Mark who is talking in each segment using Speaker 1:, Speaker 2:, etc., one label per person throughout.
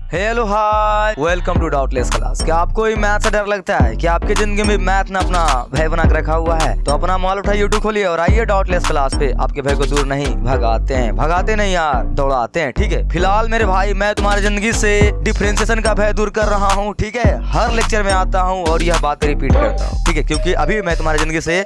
Speaker 1: Hello hi, welcome to doubtless class. क्या आपको भी मैथ से डर लगता है? क्या आपकी जिंदगी में मैथ ने अपना भय बना के रखा हुआ है? तो अपना मोबाइल उठाइए, यूट्यूब खोलिए और आइए डाउटलेस क्लास पे। आपके भय को दूर नहीं भगाते नहीं यार, दौड़ाते हैं। ठीक है, फिलहाल मेरे भाई मैं तुम्हारी जिंदगी से डिफरेंशिएशन का भय दूर कर रहा हूँ। ठीक है, हर लेक्चर में आता हूँ और यह बातें रिपीट करता हूँ। ठीक है, क्योंकि अभी मैं तुम्हारी जिंदगी से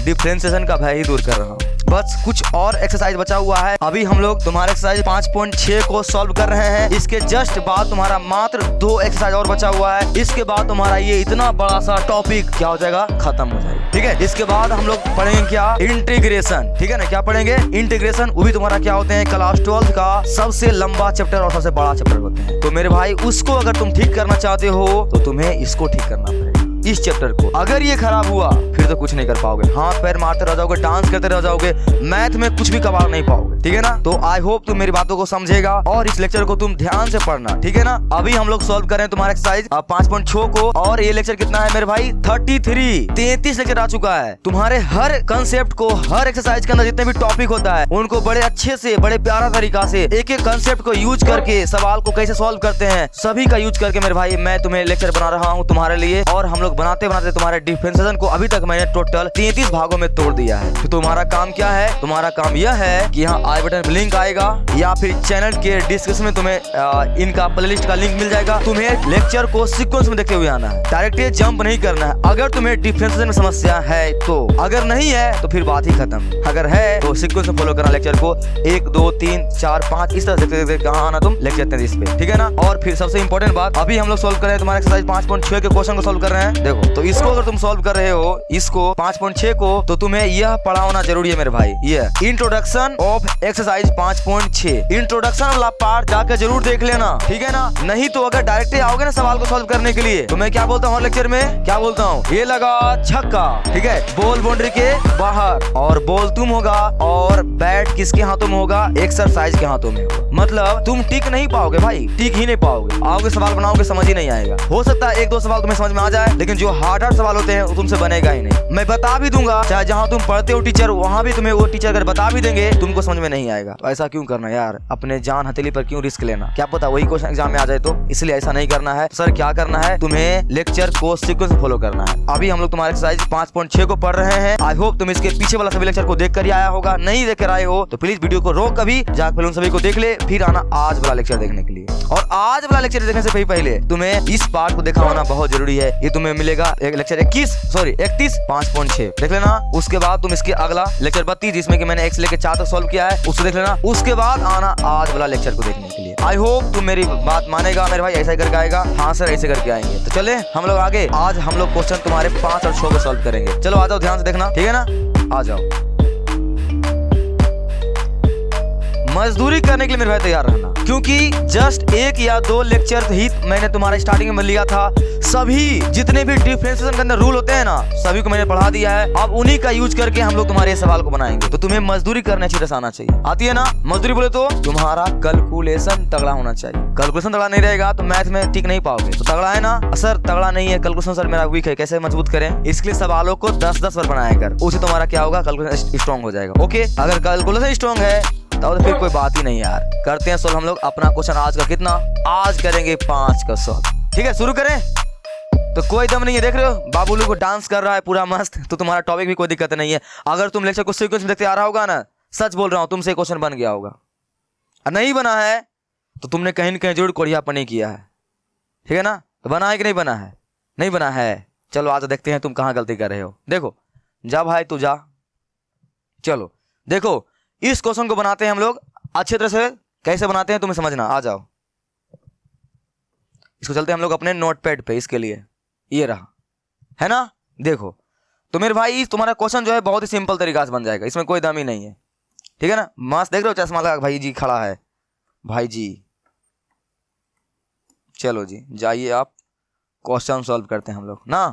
Speaker 1: डिफरेंशिएशन का भय ही दूर कर रहा हूँ। बस कुछ और एक्सरसाइज बचा हुआ है। अभी हम लोग तुम्हारे एक्सरसाइज 5.6 को सॉल्व कर रहे हैं। इसके जस्ट बाद तुम्हारा मात्र 2 एक्सरसाइज और बचा हुआ है। इसके बाद तुम्हारा ये इतना बड़ा सा टॉपिक क्या हो जाएगा, खत्म हो जाएगा। ठीक है, इसके बाद हम लोग पढ़ेंगे क्या, इंटीग्रेशन। ठीक है ना, क्या पढ़ेंगे, इंटीग्रेशन। वो भी तुम्हारा क्या होते हैं, क्लास 12 का सबसे लंबा चैप्टर और सबसे बड़ा चैप्टर होते हैं। तो मेरे भाई उसको अगर तुम ठीक करना चाहते हो तो तुम्हें इसको ठीक करना पड़ेगा, इस चैप्टर को। अगर ये खराब हुआ फिर तो कुछ नहीं कर पाओगे, हाथ पैर मारते रह जाओगे, डांस करते रह जाओगे, मैथ में कुछ भी कबाड़ नहीं पाओगे। ठीक है ना, तो आई होप तुम मेरी बातों को समझेगा और इस लेक्चर को तुम ध्यान से पढ़ना। ठीक है ना, अभी हम लोग सॉल्व कर रहे हैं तुम्हारा एक्सरसाइज 5.6 को। और ये लेक्चर कितना है मेरे भाई, 33 लेक्चर आ चुका है। तुम्हारे हर कंसेप्ट को, हर एक्सरसाइज के अंदर जितने भी टॉपिक होता है उनको बड़े अच्छे से, बड़े प्यारा तरीका से एक एक कंसेप्ट को यूज करके सवाल को कैसे सॉल्व करते हैं, सभी का यूज करके मेरे भाई मैं तुम्हें लेक्चर बना रहा हूँ तुम्हारे लिए। और हम लोग बनाते बनाते तुम्हारे डिफरेंशिएशन को अभी तक मैंने टोटल 33 भागों में तोड़ दिया है। तो तुम्हारा काम क्या है, तुम्हारा काम यह है कि यहाँ आई बटन लिंक आएगा या फिर चैनल के डिस्क्रिप्शन में तुम्हें इनका प्लेलिस्ट का लिंक मिल जाएगा। तुम्हें लेक्चर को सीक्वेंस में देखते हुए आना है, डायरेक्ट ये जंप नहीं करना है। अगर तुम्हें डिफरेंशिएशन में समस्या है तो, अगर नहीं है तो फिर बात ही खत्म। अगर है तो सीक्वेंस में फॉलो करना लेक्चर को, 1 2 3 4 5 इस तरह से कहाँ आना तुम लेक्चर 33 पे। ठीक है ना, और फिर सबसे इंपॉर्टेंट बात, अभी हम लोग सोल्व कर रहे हैं तुम्हारे एक्सरसाइज 5.6 के क्वेश्चन को सोल्व कर रहे हैं। देखो, तो इसको अगर तुम सॉल्व कर रहे हो, इसको 5.6 को, तो तुम्हें यह पढ़ा होना जरूरी है मेरे भाई। ये इंट्रोडक्शन ऑफ एक्सरसाइज 5.6, इंट्रोडक्शन वाला पार्ट जाकर जरूर देख लेना। ठीक है ना, नहीं तो अगर डायरेक्ट आओगे ना सवाल को सॉल्व करने के लिए, तो मैं क्या बोलता हूँ लेक्चर में, क्या बोलता हूँ, ये लगा छक्का। ठीक है, बॉल बाउंड्री के बाहर और बॉल तुम होगा और बैट किसके हाथों में होगा, एक्सरसाइज के हाथों में होगा। मतलब तुम टिक नहीं पाओगे भाई, टिक ही नहीं पाओगे। आओगे सवाल बनाओगे, समझ ही नहीं आएगा। हो सकता है 1-2 सवाल तुम्हें समझ में आ जाए, लेकिन जो हार्ड सवाल होते हैं वो तुमसे बनेगा ही नहीं। मैं बता भी दूंगा, चाहे जहाँ तुम पढ़ते हो टीचर, वहाँ भी तुम्हें वो टीचर अगर बता भी देंगे, तुमको समझ में नहीं आएगा। तो ऐसा क्यों करना यार, अपने जान हथेली पर क्यों रिस्क लेना, क्या पता वही क्वेश्चन एग्जाम में आ जाए तो। इसलिए ऐसा नहीं करना है। सर क्या करना है, तुम्हें लेक्चर को सीक्वेंस फॉलो करना है। अभी हम लोग तुम्हारे एक्सरसाइज 5.6 को पढ़ रहे हैं। आई होप तुम इसके पीछे वाला सभी लेक्चर को देख कर ही आया होगा। नहीं देख कर आए हो तो प्लीज वीडियो को रोक, कभी जाकर उन सभी को देख ले, फिर आना आज वाला लेक्चर देखने के लिए। और आज वाला लेक्चर देखने से पहले तुम्हें इस पार्ट को देखा होना बहुत जरूरी है। ये तुम्हें मिलेगा एक लेक्चर 31 5.6 देख लेना। उसके बाद तुम इसके अगला लेक्चर 32 जिसमें कि मैंने 1 से लेकर 4 तक सॉल्व किया है, उसको देख लेना। उसके बाद आना आज वाला लेक्चर को देखने के लिए। आई होप तुम मेरी बात मानेगा मेरे भाई, ऐसा ही करके आएगा। हाँ सर ऐसे करके आएंगे। तो चले हम लोग आगे। आज हम लोग क्वेश्चन तुम्हारे 5 और 6 को सॉल्व करेंगे। चलो आ जाओ, ध्यान से देखना। ठीक है ना, आ जाओ। मजदूरी करने के लिए मेरे भाई तैयार रहना, क्योंकि जस्ट 1 या 2 लेक्चर ही मैंने तुम्हारे स्टार्टिंग में लिया था। सभी जितने भी डिफरेंशिएशन के अंदर रूल होते हैं ना, सभी को मैंने पढ़ा दिया है। अब उन्हीं का यूज करके हम लोग तुम्हारे सवाल को बनाएंगे। तो तुम्हें मजदूरी करने अच्छी तरह आना चाहिए। आती है ना मजदूरी, बोले तो तुम्हारा कैलकुलेशन तगड़ा होना चाहिए। कैलकुलेशन तगड़ा नहीं रहेगा तो मैथ में ठीक नहीं पाओगे। तो तगड़ा है ना, सर तगड़ा नहीं है कैलकुलेशन, सर मेरा वीक है, कैसे मजबूत करें। इसके लिए सवालों को 10-10 बार बनाया कर, उससे तुम्हारा क्या होगा, कैलकुलेशन स्ट्रॉन्ग हो जाएगा। ओके, अगर कैलकुलेशन स्ट्रॉन्ग है तो फिर कोई बात ही नहीं यार। करते हैं सोल्व हम लोग अपना क्वेश्चन आज का। कितना आज करेंगे, 5 का सोल्व। ठीक है, शुरू करें। तो कोई दम नहीं है, देख रहे हो बाबूलू को डांस कर रहा है पूरा मस्त। तो तुम्हारा टॉपिक भी कोई दिक्कत नहीं है। अगर तुम लेक्चर को सीक्वेंस में देखते आ रहा होगा ना, सच बोल रहा हूँ, तुमसे क्वेश्चन बन गया होगा। और नहीं बना है तो तुमने कहीं न कहीं जरूर कोढ़ियापनी किया है। ठीक है ना, तो बना है कि नहीं बना है, नहीं बना है। चलो आज देखते हैं तुम कहाँ गलती कर रहे हो। देखो जा भाई तू जा। चलो देखो, इस क्वेश्चन को बनाते हैं हम लोग अच्छे तरह से। कैसे बनाते हैं तुम्हें समझना, आ जाओ। इसको चलते हैं हम लोग अपने नोटपैड पे। इसके लिए ये रहा, है ना। देखो तो मेरे भाई तुम्हारा क्वेश्चन जो है बहुत ही सिंपल तरीका से बन जाएगा, इसमें कोई दम ही नहीं है। ठीक है ना, मस्त देख रहे हो, चश्मा लगा भाई जी खड़ा है, भाई जी। चलो जी जाइए आप, क्वेश्चन सॉल्व करते हैं हम लोग ना।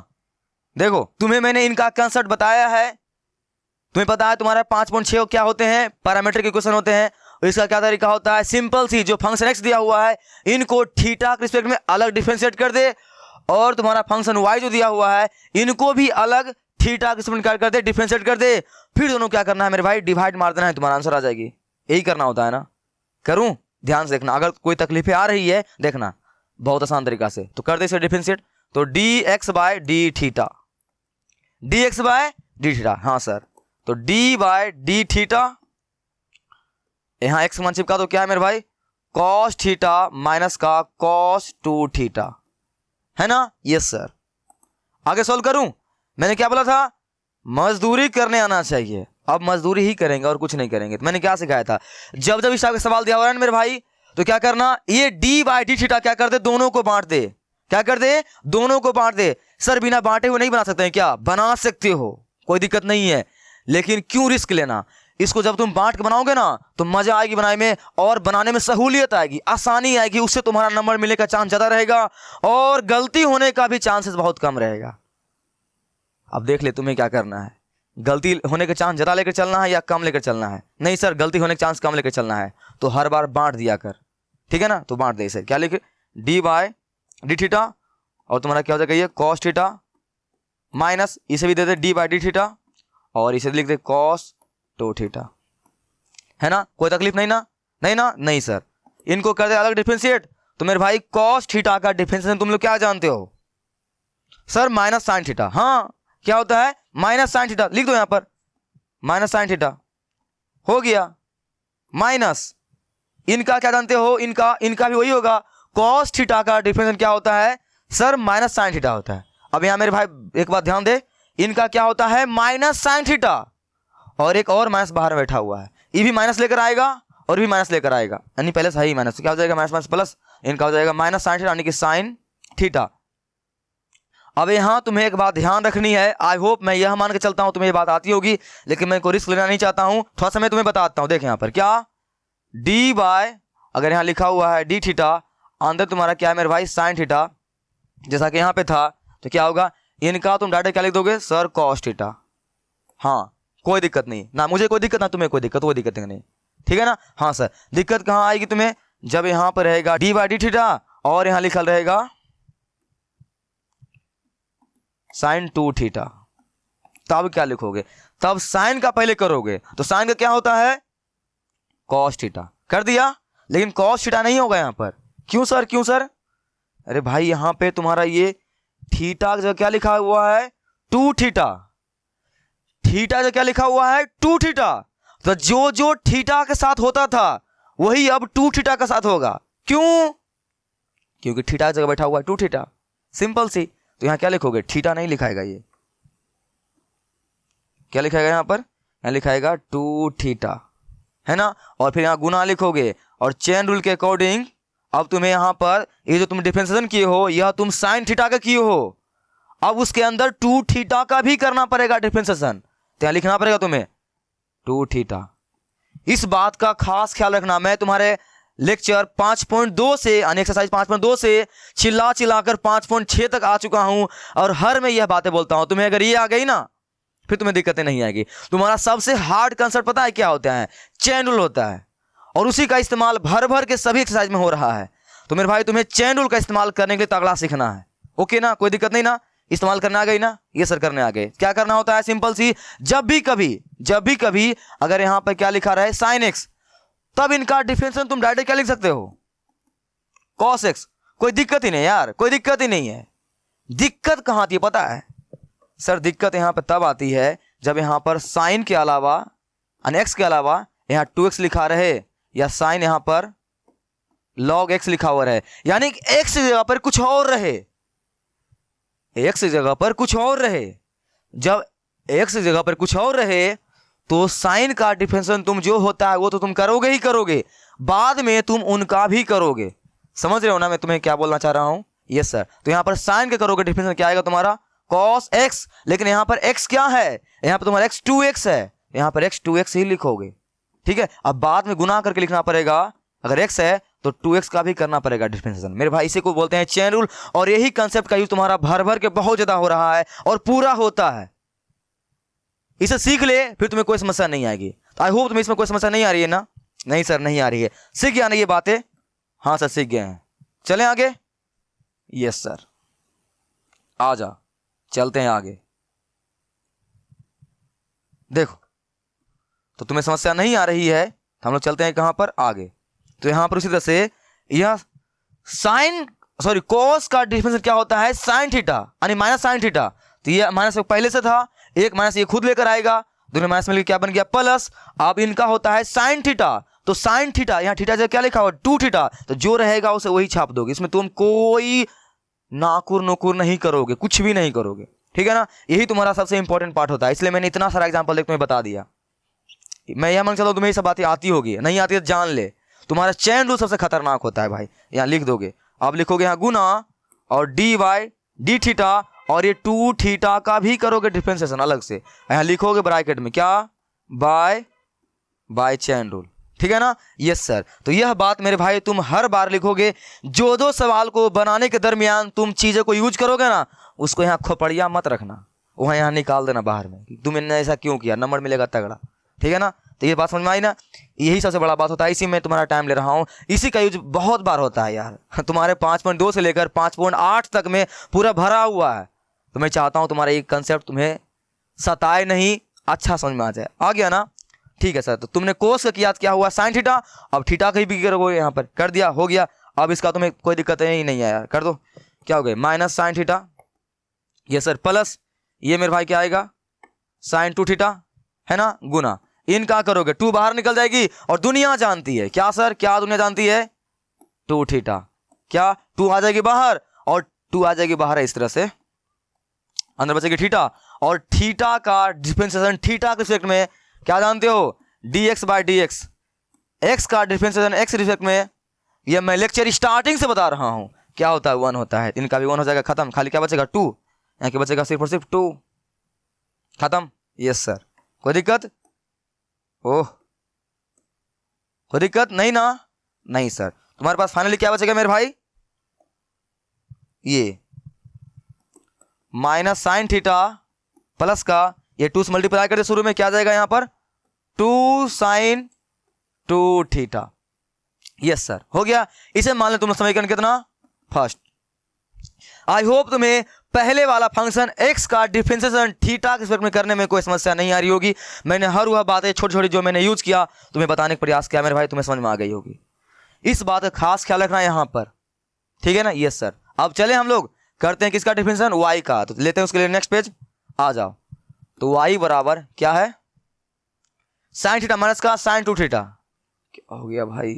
Speaker 1: देखो तुम्हें मैंने इनका कंसेप्ट बताया है। तुम्हें पता है तुम्हारा 5.6 क्या होते हैं, पैरामीट्रिक इक्वेशन होते हैं। इसका क्या तरीका होता है, सिंपल सी, जो फंक्शन एक्स दिया हुआ है इनको थीटा के रिस्पेक्ट में अलग डिफरेंशिएट कर दे, और तुम्हारा फंक्शन वाई जो दिया हुआ है इनको भी अलग थीटा के रिस्पेक्ट कर दे, डिफरेंशिएट कर दे। फिर दोनों क्या करना है मेरे भाई, डिवाइड मार देना है, तुम्हारा आंसर आ जाएगी। यही करना होता है ना। करूं, ध्यान से देखना, अगर कोई तकलीफें आ रही है देखना, बहुत आसान तरीका से। तो कर दे इसे डिफरेंशिएट, तो d x by d theta, d x by d theta, हाँ सर, तो डी बाय डी थीटा, यहां एक्स मान चिपका तो क्या है मेरे भाई, कॉस थीटा माइनस का कॉस 2 थीटा, है ना, यस सर। आगे सॉल्व करूं, मैंने क्या बोला था, मजदूरी करने आना चाहिए, अब मजदूरी ही करेंगे और कुछ नहीं करेंगे। तो मैंने क्या सिखाया था, जब जब इस टाइप का सवाल दिया हुआ है ना मेरे भाई, तो क्या करना, ये डी बाई डी थीटा क्या कर दे, दोनों को बांट दे, क्या कर दे, दोनों को बांट दे। सर बिना बांटे हुए नहीं बना सकते हैं क्या, बना सकते हो, कोई दिक्कत नहीं है, लेकिन क्यों रिस्क लेना, इसको जब तुम बांट के बनाओगे ना तो मजा आएगी बनाने में, और बनाने में सहूलियत आएगी, आसानी आएगी, उससे तुम्हारा नंबर मिलने का चांस ज्यादा रहेगा और गलती होने का भी चांसेस बहुत कम रहेगा। अब देख ले तुम्हें क्या करना है, गलती होने के चांस ज्यादा लेकर चलना है या कम लेकर चलना है, नहीं सर गलती होने के चांस कम लेकर चलना है, तो हर बार बांट दिया कर, ठीक है ना, तो बांट दे इसे, क्या लिखे, डी बाय डी थीटा, और तुम्हारा क्या हो जाएगा ये कॉस थीटा माइनस, इसे भी दे दे डी बाय डी थीटा, और इसे लिख दे कॉस 2 थीटा, है ना, कोई तकलीफ नहीं ना, नहीं ना, नहीं सर। इनको कर दे अलग डिफरेंशिएट, तो मेरे भाई कॉस थीटा का डिफरेंशिएशन तुम लोग क्या जानते हो सर, माइनस साइन थीटा, हाँ क्या होता है, माइनस साइन थीटा, लिख दो यहां पर माइनस साइन थीटा, हो गया माइनस, इनका क्या जानते हो, इनका भी वही होगा, कॉस थीटा का डिफरेंशिएशन क्या होता है सर, माइनस साइन थीटा होता है। अब यहां मेरे भाई एक बात ध्यान दे, इनका क्या होता है माइनस साइन थीटा, और एक और माइनस बाहर बैठा हुआ है, ये भी माइनस लेकर आएगा और भी माइनस लेकर आएगा, यानी पहले से ही माइनस, क्या हो जाएगा माइनस माइनस प्लस, इनका हो जाएगा माइनस साइन थीटा यानी कि साइन थीटा। अब यहां तुम्हें एक बात ध्यान रखनी है, आई होप मैं यह मान के चलता हूं तुम्हें ये बात आती होगी, लेकिन मैं कोई रिस्क लेना नहीं चाहता हूं, थोड़ा सा मैं तुम्हें बताता हूं। देख यहां पर क्या, डी बाय, अगर यहां लिखा हुआ है डी थीटा, अंदर तुम्हारा क्या है मेरे भाई साइन थीटा, जैसा कि यहां पे था, तो क्या होगा, इनका तुम डायरेक्ट क्या लिख दोगे सर कॉस थीटा, हाँ कोई दिक्कत नहीं ना, मुझे कोई दिक्कत ना तुम्हें कोई दिक्कत नहीं, ठीक है ना, हाँ सर। दिक्कत कहां आएगी तुम्हें, जब यहां पर रहेगा डी बाई डी थीटा और यहां लिखा रहेगा साइन 2 थीटा, तब क्या लिखोगे, तब साइन का पहले करोगे, तो साइन का क्या होता है कॉस थीटा, कर दिया, लेकिन कॉस थीटा नहीं होगा यहां पर, क्यों सर, क्यों सर, अरे भाई यहां पे तुम्हारा ये थीटा जो क्या लिखा हुआ है 2 थीटा, थीटा जो क्या लिखा हुआ है 2 थीटा, तो जो जो थीटा के साथ होता था वही अब 2 थीटा के साथ होगा, क्यों, क्योंकि थीटा जगह बैठा हुआ है 2 थीटा, सिंपल सी। तो यहां क्या लिखोगे, थीटा नहीं लिखाएगा, ये क्या लिखाएगा यहां पर, यहां लिखाएगा 2 थीटा, है ना, और फिर यहां गुना लिखोगे, और चेन रूल के अकॉर्डिंग अब तुम्हें यहां पर ये जो तुम डिफरेंशिएशन किए हो, यह तुम साइन थीटा का किए हो, अब उसके अंदर 2 थीटा का भी करना पड़ेगा डिफरेंशिएशन, तो यहां लिखना पड़ेगा तुम्हें 2 थीटा। इस बात का खास ख्याल रखना, मैं तुम्हारे लेक्चर 5.2 से यानी एक्सरसाइज 5.2 से चिल्ला चिल्लाकर 5.6 तक आ चुका हूं, और हर में यह बातें बोलता हूं, तुम्हें अगर ये आ गई ना फिर तुम्हें दिक्कतें नहीं आएगी। तुम्हारा सबसे हार्ड कंसेप्ट पता है क्या होता है, चेन रूल होता है, और उसी का इस्तेमाल भर भर के सभी एक्सरसाइज में हो रहा है। तो मेरे भाई तुम्हें चेन रूल का इस्तेमाल करने के लिए तगड़ा सीखना है, ओके ना, कोई दिक्कत नहीं ना, इस्तेमाल करने आ गई ना, ये सर करने आ गए। क्या करना होता है, सिंपल सी, जब भी कभी अगर यहां पर क्या लिखा रहे साइन एक्स, तब इनका डिफरेंशिएशन तुम डायरेक्ट क्या लिख सकते हो कॉस एक्स, कोई दिक्कत ही नहीं यार, कोई दिक्कत ही नहीं है। दिक्कत कहां आती है पता है सर, दिक्कत यहां पर तब आती है जब यहां पर साइन के अलावा यानी एक्स के अलावा यहां 2x लिखा रहे, या साइन यहां पर log x लिखा हुआ रहे, यानी x की जगह पर कुछ और रहे, x की जगह पर कुछ और रहे। जब x की जगह पर कुछ और रहे तो साइन का डिफरेंशिएशन तुम जो होता है वो तो तुम करोगे ही करोगे, बाद में तुम उनका भी करोगे, समझ रहे हो ना मैं तुम्हें क्या बोलना चाह रहा हूं, यस सर। तो यहां पर साइन के करोगे डिफरेंशिएशन क्या आएगा तुम्हारा cos x, लेकिन यहां पर x क्या है, यहां पर तुम्हारा x 2x है, यहां पर x 2x ही लिखोगे, ठीक है। अब बाद में गुना करके लिखना पड़ेगा, अगर x है तो 2x का भी करना पड़ेगा डिफरेंशिएशन, मेरे भाई इसी को बोलते हैं चेन रूल, और यही कंसेप्ट का यूज तुम्हारा भर भर के बहुत ज्यादा हो रहा है और पूरा होता है। इसे सीख ले फिर तुम्हें कोई समस्या नहीं आएगी। तो आई होप तुम्हें इसमें कोई समस्या नहीं आ रही है ना, नहीं सर नहीं आ रही है, सीख गया ना ये बातें, हाँ सर सीख गए हैं, चलें आगे, यस सर आ जा, चलते हैं आगे। देखो तो तुम्हें समस्या नहीं आ रही है, तो हम लोग चलते हैं कहां पर आगे। तो यहां पर उसी तरह से यह साइन सॉरी कोस का डिफरेंशियल क्या होता है, साइन थीटा यानी माइनस साइन थीटा। तो ये माइनस पहले से था, एक माइनस ये खुद लेकर आएगा, दोनों माइनस में क्या बन गया प्लस। अब इनका होता है साइन थीटा, तो साइन थीटा यहाँ थीटा जगह क्या लिखा हुआ 2 थीटा, तो जो रहेगा उसे वही छाप दोगे, इसमें तुम कोई नाकुर नुकुर नहीं करोगे, कुछ भी नहीं करोगे, ठीक है ना। यही तुम्हारा सबसे इंपॉर्टेंट पार्ट होता है, इसलिए मैंने इतना सारा एग्जांपल तुम्हें बता दिया। मैं यह मान चलता हूँ तुम्हें ये सब बातें आती होगी, नहीं आती है तो जान ले। तुम्हारा चैन रूल सबसे खतरनाक होता है भाई, यहाँ लिख दोगे। अब लिखोगे यहाँ गुना और डी वाई डी थीटा, और ये 2 थीटा का भी करोगे डिफरेंशिएशन अलग से, यहाँ लिखोगे ब्रैकेट में क्या, बाय चैन रूल, ठीक है ना। Yes sir. तो यह बात मेरे भाई तुम हर बार लिखोगे, जो सवाल को बनाने के दरमियान तुम चीज़ें को यूज करोगे ना, उसको यहाँ खोपड़िया मत रखना, वहाँ यहाँ निकाल देना बाहर में, तुमने ऐसा क्यों किया, नंबर मिलेगा तगड़ा, ठीक है ना। तो ये बात समझ में आई ना, यही सबसे बड़ा बात होता है, इसी में तुम्हारा टाइम ले रहा हूँ, इसी का यूज बहुत बार होता है यार। तुम्हारे 5.2 से लेकर 5.8 तक में पूरा भरा हुआ है। तो मैं चाहता हूँ तुम्हारा ये कंसेप्ट तुम्हें सताए नहीं, अच्छा समझ में आ जाए। आ गया ना, ठीक है सर। तो तुमने कोस का याद क्या हुआ, साइन थीटा, अब थीटा का भी करोगे, यहाँ पर कर दिया, हो गया। अब इसका तुम्हें कोई दिक्कत ही नहीं है यार, कर दो, क्या हो गया माइनस साइन थीटा, ये सर प्लस ये मेरे भाई क्या आएगा साइन 2 थीटा, है ना, गुना इनका करोगे 2 बाहर निकल जाएगी, और दुनिया जानती है क्या सर, क्या दुनिया जानती है 2 थीटा, क्या 2 आ जाएगी बाहर और 2 आ जाएगी बाहर है, इस तरह से अंदर बचेगी थीटा, और थीटा का डिफरेंशिएशन थीटा के रिस्पेक्ट में क्या जानते हो, dx बाय dx, x का डिफरेंशिएशन x रिस्पेक्ट में, ये मैं लेक्चर स्टार्टिंग से बता रहा हूं, क्या होता है 1 होता है, इनका भी 1 हो जाएगा खत्म, खाली क्या बचेगा 2, यहाँ क्या बचेगा सिर्फ और सिर्फ 2, खत्म। यस सर, कोई दिक्कत, ओह कोई दिक्कत नहीं ना, नहीं सर। तुम्हारे पास फाइनली क्या बचेगा मेरे भाई, ये माइनस साइन थीटा प्लस का ये 2 से मल्टीप्लाई करते शुरू में क्या जाएगा यहाँ पर 2 साइन 2 थीटा। यस सर, हो गया। इसे मान लें तुम समीकरण कितना, फर्स्ट। आई होप तुम्हें पहले वाला फंक्शन x का डिफरेंशिएशन थीटा के रिस्पेक्ट में करने में कोई समस्या नहीं आ रही होगी। मैंने हर वह बातें छोटी छोटी जो मैंने यूज किया तुम्हें बताने का प्रयास किया मेरे भाई, तुम्हें समझ में आ गई होगी। इस बात का खास ख्याल रखना यहाँ पर, ठीक है ना। Yes sir. अब चले हम लोग करते हैं किसका डिफरेंशिएशन, y का, तो लेते हैं उसके लिए नेक्स्ट पेज आ जाओ। तो y बराबर क्या है साइन थीटा माइनस का साइन 2 थीटा, क्या हो गया भाई,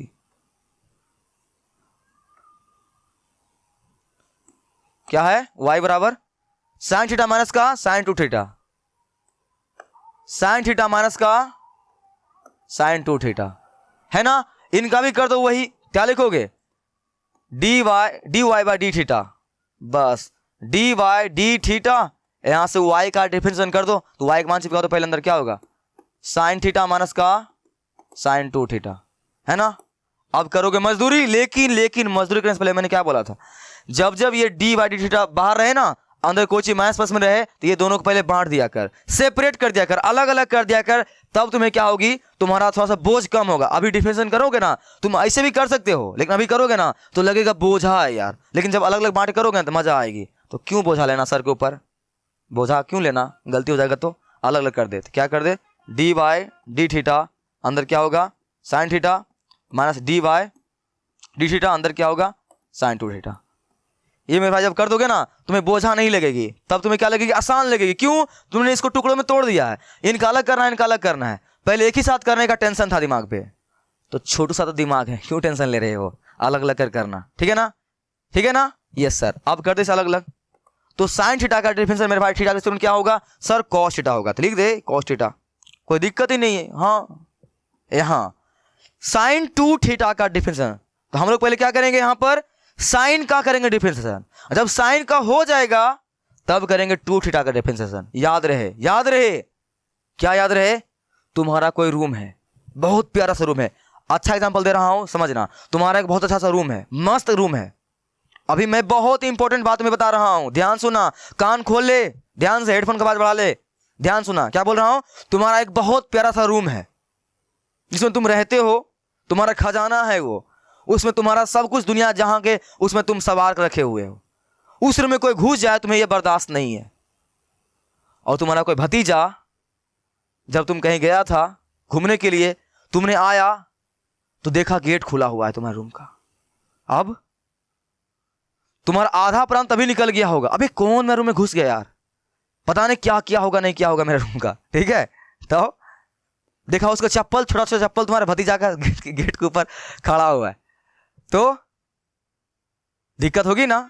Speaker 1: क्या है y बराबर साइन थीटा माइनस का sine 2 theta, sine theta minus का साइन 2 थीटा, है ना। इनका भी कर दो वही, क्या लिखोगे dy बाय डी थीटा, बस dy डी थीटा, यहां से y का डिफरेंशिएशन कर दो, तो y का मान चिपका दो पहले अंदर, क्या होगा साइन थीटा माइनस का साइन 2 थीटा, है ना। अब करोगे मजदूरी, लेकिन मजदूरी करने से पहले मैंने क्या बोला था, जब जब ये डी बाई डी थीटा बाहर रहे ना, अंदर कोई चीज माइनस प्लस में रहे, तो ये दोनों को पहले बांट दिया कर, सेपरेट कर दिया कर, अलग अलग कर दिया कर, तब तुम्हें क्या होगी, तुम्हारा थोड़ा सा बोझ कम होगा। अभी डिफरेंशिएशन करोगे ना, तुम ऐसे भी कर सकते हो, लेकिन अभी करोगे ना तो लगेगा बोझा है यार, लेकिन जब अलग अलग बांट करोगे ना तो मजा आएगी। तो क्यों बोझा लेना सर के ऊपर, बोझा क्यों लेना, गलती हो जाएगा तो अलग अलग कर दे। तो क्या कर दे डी बाय डी थीटा, अंदर क्या होगा sine theta, minus d by d theta, अंदर क्या होगा साइन 2 थीटा। ये मेरे भाई जब कर दोगे ना तुम्हें बोझा नहीं लगेगी, तब तुम्हें क्या लगेगी, आसान लगेगी। क्यों, तुमने इसको टुकड़ों में तोड़ दिया है, इनका अलग करना है, इनका अलग करना है। पहले एक ही साथ करने का टेंशन था दिमाग पे, तो छोटू सा तो दिमाग है, क्यों टेंशन ले रहे हो, अलग अलग कर करना, ठीक है ना, ठीक है ना। Yes sir. अब कर दे अलग अलग, तो साइन थीटा का डिफरेंशिएशन मेरे भाई थीटा का स्टूडेंट क्या होगा सर कॉस थीटा होगा, तो लिख दे कॉस थीटा, कोई दिक्कत ही नहीं है। हाँ यहाँ साइन 2 थीटा का डिफरेंशिएशन, तो हम लोग पहले क्या करेंगे, यहाँ पर साइन का करेंगे डिफरेंशिएशन, जब साइन का हो जाएगा तब करेंगे 2 थीटा का डिफरेंशिएशन। याद रहे, याद रहे, क्या याद रहे, तुम्हारा कोई रूम है, बहुत प्यारा सा रूम है, अच्छा एग्जांपल दे रहा हूं समझना, तुम्हारा एक बहुत अच्छा सा रूम है, मस्त रूम है। अभी मैं बहुत इंपॉर्टेंट बात तुम्हें बता रहा हूं, ध्यान सुना, कान खोल ले, ध्यान से हेडफोन का आवाज बढ़ा ले, ध्यान सुना क्या बोल रहा हूं। तुम्हारा एक बहुत प्यारा सा रूम है जिसमें तुम रहते हो, तुम्हारा खजाना है वो, उसमें तुम्हारा सब कुछ दुनिया जहां के उसमें तुम सवार कर रखे हुए हो। उस रूम में कोई घुस जाए तुम्हें यह बर्दाश्त नहीं है। और तुम्हारा कोई भतीजा जब तुम कहीं गया था घूमने के लिए, तुमने आया तो देखा गेट खुला हुआ है तुम्हारे रूम का, अब तुम्हारा आधा प्रांत तभी निकल गया होगा, अबे कौन मेरे रूम में घुस गया यार, पता नहीं क्या किया होगा, नहीं किया होगा मेरे रूम का, ठीक है। तो देखा उसका चप्पल, छोटा सा चप्पल तुम्हारे भतीजा का गेट के ऊपर खड़ा हुआ है, तो दिक्कत होगी ना।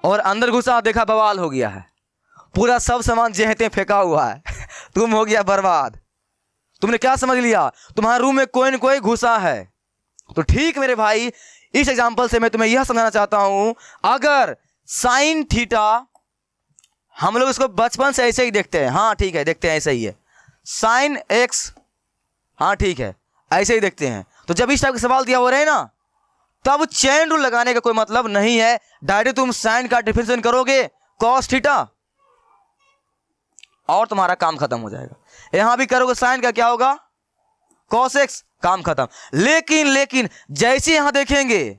Speaker 1: और अंदर घुसा, देखा बवाल हो गया है, पूरा सब सामान जहते फेंका हुआ है तुम हो गया बर्बाद। तुमने क्या समझ लिया, तुम्हारे रूम में कोई न कोई घुसा है। तो ठीक मेरे भाई, इस एग्जांपल से मैं तुम्हें यह समझाना चाहता हूं, अगर साइन थीटा, हम लोग इसको बचपन से ऐसे ही देखते हैं, हाँ ठीक है देखते हैं ऐसे ही है, साइन एक्स, हाँ ठीक है ऐसे ही देखते हैं। तो जब इस टाइप का सवाल दिया हो रहे हैं ना, तब चेन रूल लगाने का कोई मतलब नहीं है, डायरेक्ट तुम साइन का डिफरेंशिएशन करोगे कॉस थीटा और तुम्हारा काम खत्म हो जाएगा। यहां भी करोगे साइन का, क्या होगा कॉस एक्स, काम खत्म। लेकिन जैसे यहां देखेंगे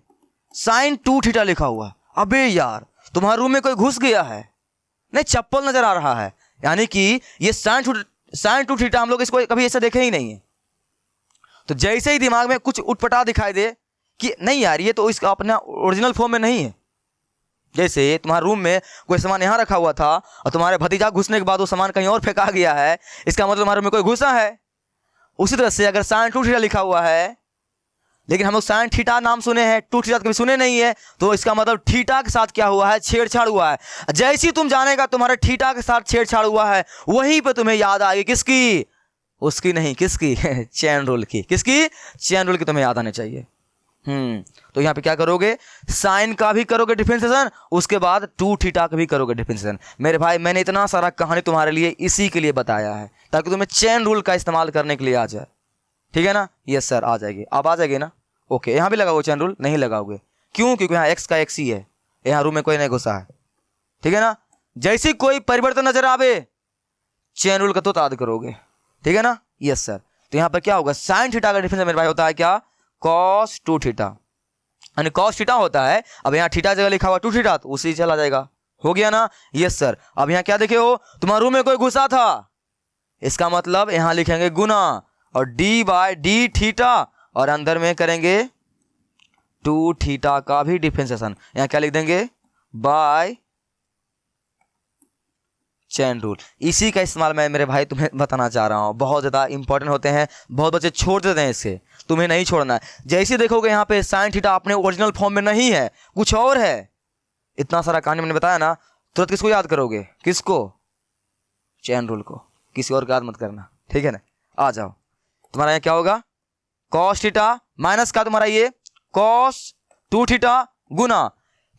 Speaker 1: साइन 2 थीटा लिखा हुआ, अबे यार तुम्हारे रूम में कोई घुस गया है, नहीं चप्पल नजर आ रहा है, यानी कि ये साइन 2 थीटा हम लोग इसको कभी ऐसा देखे ही नहीं है। तो जैसे ही दिमाग में कुछ उटपटा दिखाई दे कि नहीं यार ये तो इसका अपना ओरिजिनल फॉर्म में नहीं है, जैसे तुम्हारे रूम में कोई सामान यहां रखा हुआ था और तुम्हारे भतीजा घुसने के बाद वो सामान कहीं और फेंका गया है, इसका मतलब तुम्हारे रूम में कोई घुसा है। उसी तरह से अगर साइन 2 थीटा लिखा हुआ है, लेकिन हम लोग साइन थीटा नाम सुने हैं, 2 थीटा कभी सुने नहीं है, तो इसका मतलब थीटा के साथ क्या हुआ है, छेड़छाड़ हुआ है। जैसे ही तुम जानेगा तुम्हारे थीटा के साथ छेड़छाड़ हुआ है, वहीं पे तुम्हें याद आएगी किसकी, उसकी नहीं, किसकी चेन रूल की, किसकी चेन रूल की तुम्हें याद आने चाहिए। तो यहाँ पे क्या करोगे, साइन का भी करोगे डिफरेंशिएशन, उसके बाद 2 थीटा का भी करोगे डिफरेंशिएशन। मेरे भाई मैंने इतना सारा कहानी तुम्हारे लिए इसी के लिए बताया है, ताकि तुम्हें चेन रूल का इस्तेमाल करने के लिए आ जाए, ठीक है ना। यस सर आ जाएगी, आप आ जाएगी ना, ओके। यहाँ भी लगाओगे चेन रूल, नहीं लगाओगे, क्यों, क्योंकि यहाँ एक्स का एक्स ही है, यहाँ रूम में कोई नहीं घुसा है, ठीक है ना। जैसे कोई परिवर्तन नजर आवे चेन रूल का तो याद करोगे, ठीक है ना। Yes sir. तो यहाँ पर क्या होगा, साइन थीटा का डिफरेंशिएशन मेरे भाई होता है क्या, कॉस 2 थीटा, यानी कॉस थीटा होता है। अब यहाँ थीटा जगह लिखा हुआ 2 थीटा, तो उसी चला जाएगा, हो गया ना। Yes sir. अब यहाँ क्या देखे हो, तुम्हारे रूम में कोई घुसा था, इसका मतलब यहाँ लिखेंगे गुना और डी बाय डी थीटा, और अंदर में करेंगे 2 थीटा का भी डिफरेंशिएशन, यहाँ क्या लिख देंगे, बाय चेन रूल। इसी का इस्तेमाल मैं मेरे भाई तुम्हें बताना चाह रहा हूँ, बहुत ज़्यादा इंपॉर्टेंट होते हैं, बहुत बच्चे छोड़ देते हैं इससे, तुम्हें नहीं छोड़ना है। जैसे देखोगे यहाँ पे साइन थीटा अपने ओरिजिनल फॉर्म में नहीं है, कुछ और है, इतना सारा कहानी मैंने बताया ना, तुरंत किसको याद करोगे, किसको, चेन रूल को, किसी और को याद मत करना, ठीक है ना। आ जाओ, तुम्हारा यहाँ क्या होगा, कॉस थीटा माइनस का तुम्हारा ये कॉस 2 थीटा गुना,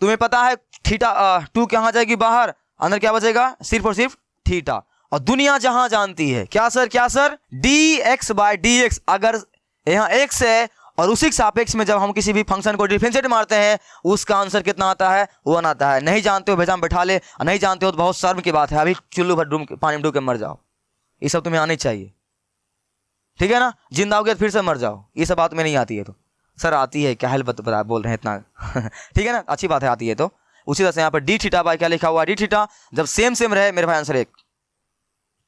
Speaker 1: तुम्हें पता है थीटा 2 कहाँ जाएगी बाहर, अंदर क्या बचेगा, सिर्फ और सिर्फ थीटा। और दुनिया जहां जानती है क्या सर, क्या sir, d x by d x, अगर यहाँ एक्स है और उसी के सापेक्ष में जब हम किसी भी फंक्शन को डिफरेंशिएट मारते हैं, उसका आंसर कितना आता है, 1 आता है। नहीं जानते हो भेजा में बैठा ले, नहीं जानते हो तो बहुत शर्म की बात है, अभी चुल्लू भर डूब पानी में डूब के मर जाओ, ये सब तुम्हें आनी चाहिए, ठीक है ना। जिंदा हो गया तो फिर से मर जाओ, ये सब बात में नहीं आती है तो सर आती है, क्या हेल्प बोल रहे हैं इतना ठीक है ना, अच्छी बात है आती है। तो उसी तरह से यहाँ पर डी थीटा बाय क्या लिखा हुआ है, डी थीटा, जब सेम रहे मेरे भाई आंसर 1,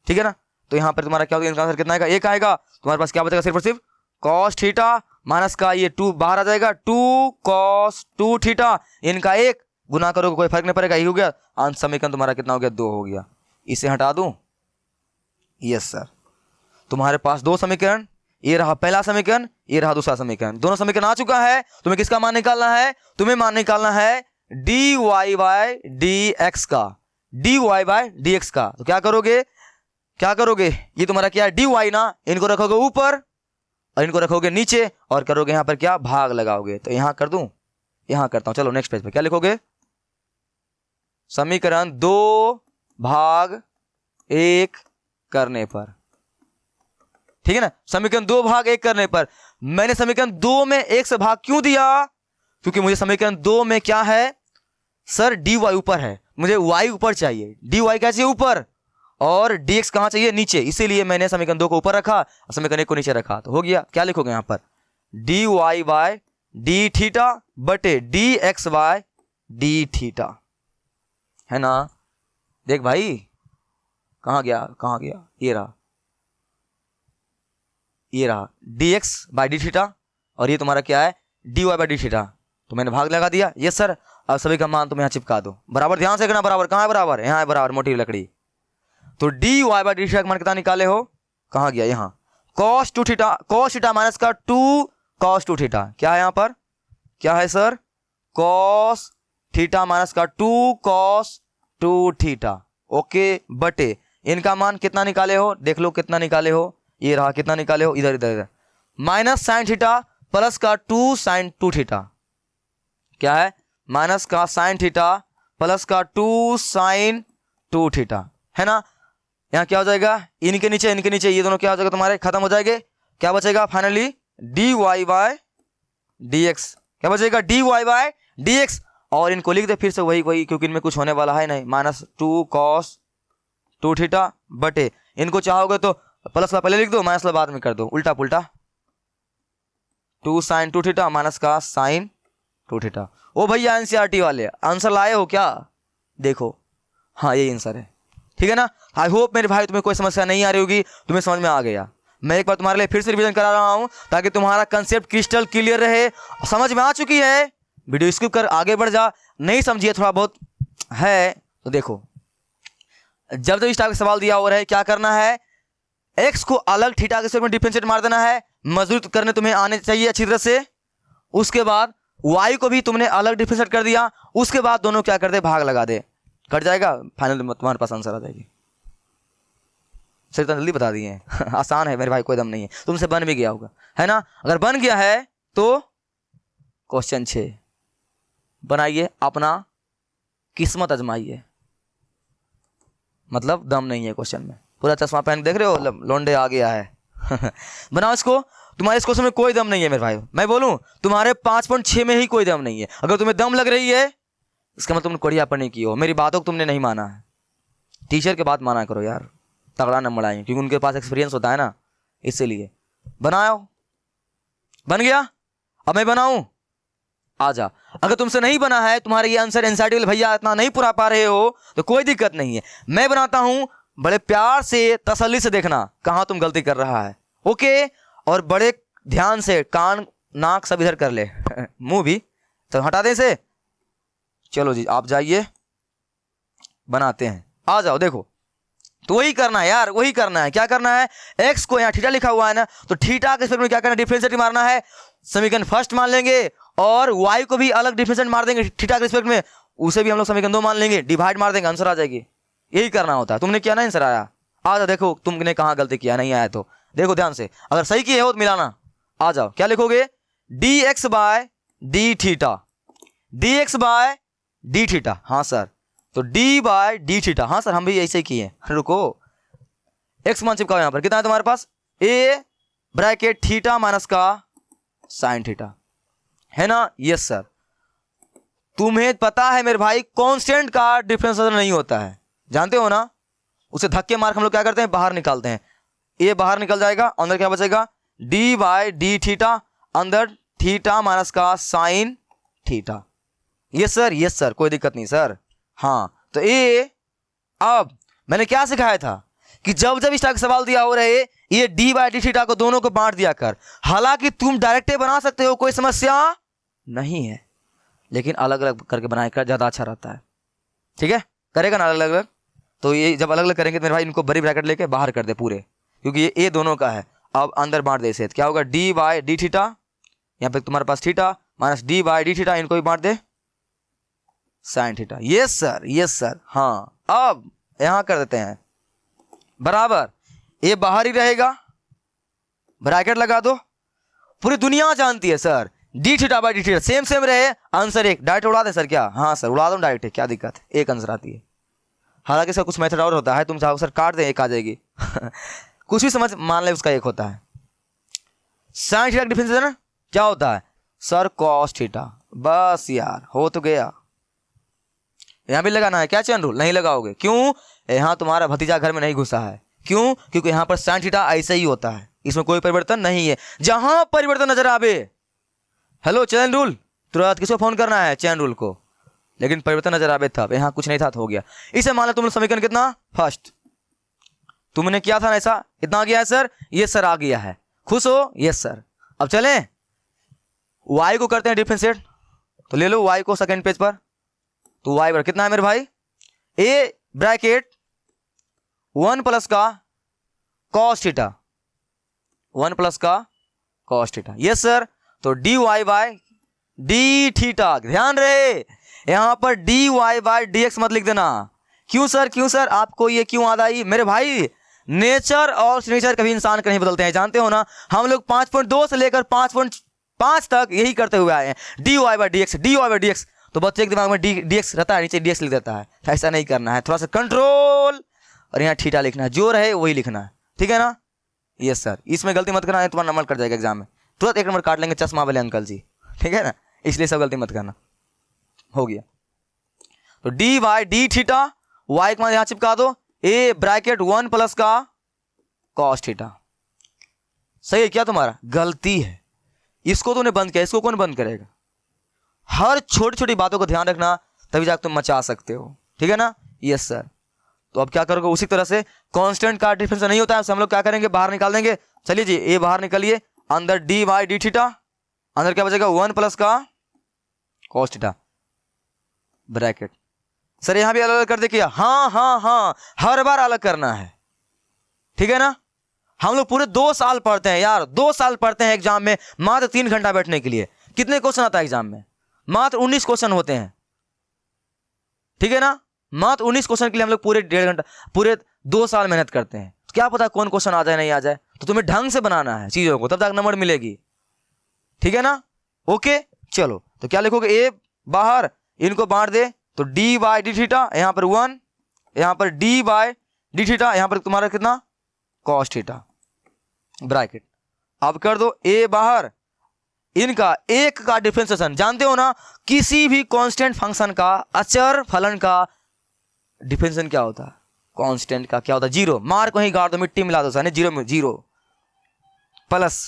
Speaker 1: ठीक है ना। तो यहाँ पर तुम्हारा क्या होगा, इनका आंसर कितना आएगा, 1 आएगा। तुम्हारे पास क्या बचेगा, सिर्फ और सिर्फ कॉस थीटा माइनस का ये 2 बाहर आ जाएगा, 2 कॉस 2 थीटा, इनका 1 गुना करोगे कोई फर्क नहीं पड़ेगा, यही हो गया अंश समीकरण तुम्हारा कितना हो गया, 2 हो गया। इसे हटा दूं, यस सर। तुम्हारे पास 2 समीकरण, ये रहा पहला समीकरण, ये रहा दूसरा समीकरण, दोनों समीकरण आ चुका है। तुम्हें किसका मान निकालना है, तुम्हें मान निकालना है d y by d x का, d y by d x का। तो क्या करोगे, ये तुम्हारा क्या है, डी वाई ना, इनको रखोगे ऊपर और इनको रखोगे नीचे, और करोगे यहाँ पर क्या, भाग लगाओगे। तो यहां कर दूं, यहां करता हूं, चलो नेक्स्ट पेज पे क्या लिखोगे, समीकरण 2 भाग 1 करने पर, ठीक है ना। समीकरण 2 भाग 1 करने पर मैंने समीकरण 2 में 1 से भाग क्यों दिया, क्योंकि मुझे समीकरण 2 में क्या है सर, डी वाई ऊपर है, मुझे वाई ऊपर चाहिए, डी वाई क्या चाहिए ऊपर, और डी एक्स कहां चाहिए, नीचे, इसीलिए मैंने समीकरण 2 को ऊपर रखा और समीकरण 1 को नीचे रखा। तो हो गया, क्या लिखोगे यहां पर, d y by d theta बटे d x by d theta, है ना। देख भाई कहां गया, ये रहा d x by d theta, और ये तुम्हारा क्या है, d y by d theta. तो मैंने भाग लगा दिया, यस सर। अब सभी का मान तुम यहाँ चिपका दो। बराबर ध्यान से करना, बराबर कहाँ है, बराबर यहाँ है, बराबर मोटी लकड़ी। तो d y by d theta का मान कितना निकाले हो, कहाँ गया, यहाँ cos two theta, cos theta minus का 2 कॉस टू थीटा, क्या है यहाँ पर, क्या है सर, कॉस थीटा माइनस का 2 कॉस टू थीटा, ओके, बटे इनका मान कितना निकाले हो, देख लो कितना निकाले हो, ये रहा कितना निकाले हो, इधर इधर इधर, माइनस साइन थीटा प्लस का 2 साइन 2 थीटा, क्या है, माइनस का साइन थीटा प्लस का 2 साइन 2 थीटा, है ना। यहाँ क्या हो जाएगा, इनके नीचे ये दोनों क्या हो जाएगा तुम्हारे, खत्म हो जाएंगे, क्या बचेगा finally, d y by d x, क्या बचेगा, d y by d x, और इनको लिख दे फिर से वही क्योंकि इनमें कुछ होने वाला है नहीं, माइनस 2 कॉस 2 थीटा बटे, इनको चाहोगे तो प्लस का पहले लिख दो, माइनस का बाद में कर दो, उल्टा पुल्टा, 2 साइन 2 थीटा माइनस का साइन 2 थीटा। ओ भैया एनसीईआरटी वाले आंसर लाए हो क्या, देखो हाँ यही आंसर है, ठीक है ना। आई होप मेरे भाई तुम्हें कोई समस्या नहीं आ रही होगी, तुम्हें समझ में आ गया। मैं एक बार तुम्हारे लिए फिर से रिवीजन करा रहा हूं ताकि तुम्हारा कंसेप्ट क्रिस्टल क्लियर रहे, समझ में आ चुकी है, वीडियो स्किप कर आगे बढ़ जा, नहीं समझिए थोड़ा बहुत है तो देखो, जब इस टाइप का सवाल दिया हो रहा है क्या करना है, एक्स को अलग थीटा के में डिफरेंशिएट मार देना है, मजदूरी करने तुम्हें आने चाहिए अच्छी तरह से, उसके बाद वाई को भी तुमने अलग डिफरेंशिएट कर दिया, उसके बाद दोनों क्या कर दे, भाग लगा दे, कट जाएगा, फाइनल तुम्हारे पास आंसर आ जाएगी। सर तो जल्दी बता दिए हैं आसान है मेरे भाई, कोई दम नहीं है, तुमसे बन भी गया होगा, है ना। अगर बन गया है तो क्वेश्चन 6 बनाइए, अपना किस्मत आजमाइए, मतलब दम नहीं है क्वेश्चन में, पूरा चश्मा पहन देख रहे हो लोंडे आ गया है बनाओ इसको, तुम्हारे इस क्वेश्चन में कोई दम नहीं है मेरे भाई, मैं बोलूं तुम्हारे 5.6 में ही कोई दम नहीं है। अगर तुम्हें दम लग रही है इसका मतलब तुमने कोढ़िया पर नहीं की हो, मेरी बातों को तुमने नहीं माना है, टीचर के बात माना करो यार, तगड़ा नंबर आएंगे क्योंकि उनके पास एक्सपीरियंस होता है ना, इसीलिए। बनाओ, बन गया, अब मैं बनाऊं, आ जा। अगर तुमसे नहीं बना है, तुम्हारे ये आंसर एनसीईआरटी वाले भैया इतना नहीं पूरा पा रहे हो तो कोई दिक्कत नहीं है, मैं बनाता हूं, बड़े प्यार से तसल्ली से देखना कहां तुम गलती कर रहा है, ओके, और बड़े ध्यान से कान नाक सब इधर कर ले मुंह भी तो हटा दे इसे। चलो जी आप जाइए, बनाते हैं, आ जाओ। देखो तो वही करना है यार, वही करना है, क्या करना है, एक्स को यहाँ थीटा लिखा हुआ है ना, तो थीटा के रिस्पेक्ट में क्या करना है, डिफरेंशिएट मारना है, समीकरण फर्स्ट मान लेंगे, और वाई को भी अलग डिफरेंशिएट मार देंगे थीटा के रिस्पेक्ट में, उसे भी हम लोग समीकरण 2 मान लेंगे, डिवाइड मार देंगे, आंसर आ जाएगी। यही करना होता है, तुमने किया ना, आंसर आया, आ जाओ। देखो तुमने कहाँ गलती किया, नहीं आया तो देखो ध्यान से, अगर सही किए हो तो मिलाना, आ जाओ। क्या लिखोगे, d x by d theta, d x by d theta, हाँ सर, तो डी बाय डी थीटा, हाँ सर हम भी ऐसे ही किए। रुको एक्स मान चिपकाओ यहां पर, कितना है तुम्हारे पास, ए ब्रैकेट थीटा माइनस का साइन थीटा, है ना, यस सर। तुम्हें पता है मेरे भाई कांस्टेंट का डिफरेंस नहीं होता है, जानते हो ना, उसे धक्के मार हम लोग क्या करते हैं, बाहर निकालते हैं, ए बाहर निकल जाएगा, अंदर क्या बचेगा, डी बाय डी थीटा, अंदर थीटा माइनस का साइन थीटा, यस सर, कोई दिक्कत नहीं सर। हाँ तो ए, अब मैंने क्या सिखाया था कि जब जब इस तरह का सवाल दिया हो रहे, ये डी बाई डी थीटा को दोनों को बांट दिया कर, हालांकि तुम डायरेक्ट बना सकते हो, कोई समस्या नहीं है, लेकिन अलग अलग करके बनाए कर ज्यादा अच्छा रहता है, ठीक है, करेगा ना अलग अलग, तो ये जब अलग अलग करेंगे तो मेरे भाई इनको बड़ी ब्रैकेट लेके बाहर कर दे पूरे, क्योंकि ये ए दोनों का है। अब अंदर बांट दे इसे, क्या होगा, डी बाई डी थीटा, यहाँ पे तुम्हारे पास theta minus d by d theta, इनको भी बांट दे साइन थीटा, यस सर। हाँ अब यहां कर देते हैं बराबर, ये बाहर ही रहेगा, ब्रैकेट लगा दो, पूरी दुनिया जानती है sir D theta by d theta same रहे, आंसर एक, डायरेक्ट उड़ा दे सर, क्या, हाँ सर उड़ा दो डायरेक्ट, क्या दिक्कत है, एक आंसर आती है। हालांकि इसका कुछ मेथड और होता है, तुम चाहो सर काट दे, एक आ जाएगी कुछ भी समझ मान ले, उसका एक होता है साइन थीटा का डिफरेंस है ना, क्या होता है सर, कॉस थीटा, बस यार हो तो गया। यहां भी लगाना है क्या चैन रूल, नहीं लगाओगे, क्यों, यहां तुम्हारा भतीजा घर में नहीं घुसा है, क्यों, क्योंकि यहां पर साइन थीटा ऐसे ही होता है, इसमें कोई परिवर्तन नहीं है, जहां परिवर्तन नजर आवे, हेलो चैन रूल, तुरंत किसको फोन करना है, चैन रूल को, लेकिन परिवर्तन नजर आवे था, यहां कुछ नहीं था तो हो गया। इसे मान लो तुम समीकरण कितना, फर्स्ट तुमने किया था ना ऐसा, इतना आ गया है सर, ये सर आ गया है, खुश हो, यस सर। अब चलें वाई को करते हैं डिफरेंशिएट, तो ले लो वाई को सेकंड पेज पर, तो y बराबर कितना है मेरे भाई, a ब्रैकेट 1 प्लस का cos थीटा, 1 प्लस का cos थीटा। Yes sir. तो dy बाय डी थीटा, ध्यान रहे यहां पर dy बाय dx मत लिख देना। क्यों सर, क्यों सर, आपको ये क्यों याद आई मेरे भाई? नेचर और सिग्नेचर कभी इंसान का नहीं बदलते हैं, जानते हो ना। हम लोग 5.2 से लेकर 5.5 तक यही करते हुए आए हैं, dy by dx, dy by dx। तो बच्चे के दिमाग में dx रहता है, नीचे dx लिख देता है। ऐसा नहीं करना है, थोड़ा सा कंट्रोल, और यहाँ थीटा लिखना है, जो रहे वही लिखना है, ठीक है ना। यस सर, इसमें गलती मत करना है, तुम्हारा नंबर कट जाएगा एग्जाम में, तुरंत 1 नंबर काट लेंगे चश्मा वाले अंकल जी, ठीक है ना। इसलिए सब गलती मत करना। हो गया, तो d by d theta, y का मान यहां चिपका दो, ए ब्रैकेट 1 प्लस का cos थीटा। सही है क्या तुम्हारा? गलती है, इसको तूने बंद किया, इसको कौन बंद करेगा? हर छोटी छोटी बातों को ध्यान रखना, तभी जाकर तुम मचा सकते हो, ठीक है ना। Yes sir. तो अब क्या करोगे, उसी तरह से कांस्टेंट का डिफरेंस नहीं होता है, हम लोग क्या करेंगे, बाहर निकाल देंगे। चलिए जी, ए बाहर निकलिए, अंदर डी बाई डी थीटा, अंदर क्या बचेगा 1 प्लस का cos थीटा ब्रैकेट। सर यहां भी अलग अलग कर दे क्या? हाँ हाँ हाँ, हर बार अलग करना है, ठीक है ना। हम लोग पूरे 2 साल पढ़ते हैं यार, 2 साल पढ़ते हैं एग्जाम में, मात्र 3 घंटा बैठने के लिए। कितने क्वेश्चन आता है एग्जाम में? मात्र 19 क्वेश्चन होते हैं, ठीक है ना। मात्र 19 क्वेश्चन के लिए हम लोग पूरे 1.5 घंटा, पूरे 2 साल मेहनत करते हैं। तो क्या पता कौन क्वेश्चन आ जाए नहीं आ जाए, तो तुम्हें ढंग से बनाना है चीजों को, तब तक नंबर मिलेगी, ठीक है ना। ओके चलो, तो क्या लिखोगे, ए बाहर, इनको बांट दे, तो डी बाई डी थीटा, यहां पर 1, यहां पर डी बाई डी थीटा, यहां पर तुम्हारा कितना cos थीटा ब्रैकेट। अब कर दो ए बाहर, इनका एक का डिफरेंशिएशन, जानते हो ना, किसी भी कांस्टेंट फंक्शन का, अचर फलन का डिफरेंशिएशन क्या होता है? कांस्टेंट का क्या होता है? 0। मार्क वहीं गाड़ दो, मिट्टी मिला दो, साने 0 में 0 प्लस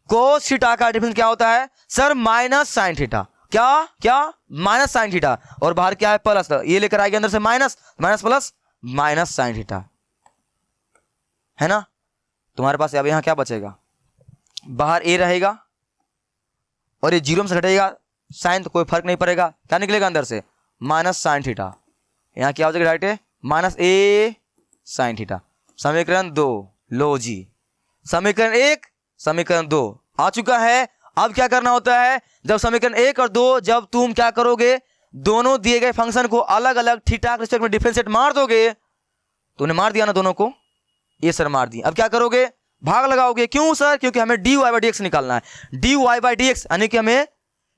Speaker 1: cos थीटा का डिफरेंस क्या होता है सर? Minus sine theta. क्या क्या? माइनस साइन थीटा, और बाहर क्या है प्लस, ये लेकर आएगी अंदर से minus, minus plus minus sine theta, है ना। तुम्हारे पास अब यहां क्या बचेगा, बाहर ए रहेगा और ये 0 में से घटेगा साइन, तो कोई फर्क नहीं पड़ेगा, क्या निकलेगा अंदर से माइनस साइन थीटा। यहां क्या हो जाएगा डायरेक्ट है माइनस ए साइन थीटा। समीकरण 2 लो जी, समीकरण 1 समीकरण 2 आ चुका है। अब क्या करना होता है, जब समीकरण 1 और 2 जब तुम क्या करोगे, दोनों दिए गए फंक्शन को अलग अलग थीटा के रिस्पेक्ट में डिफरेंशिएट मार दोगे, तो उन्हें मार दिया ना दोनों को, ये सर मार दिया। अब क्या करोगे, भाग लगाओगे। क्यों सर? क्योंकि हमें d y by d x निकालना है। D y by d x यानी कि हमें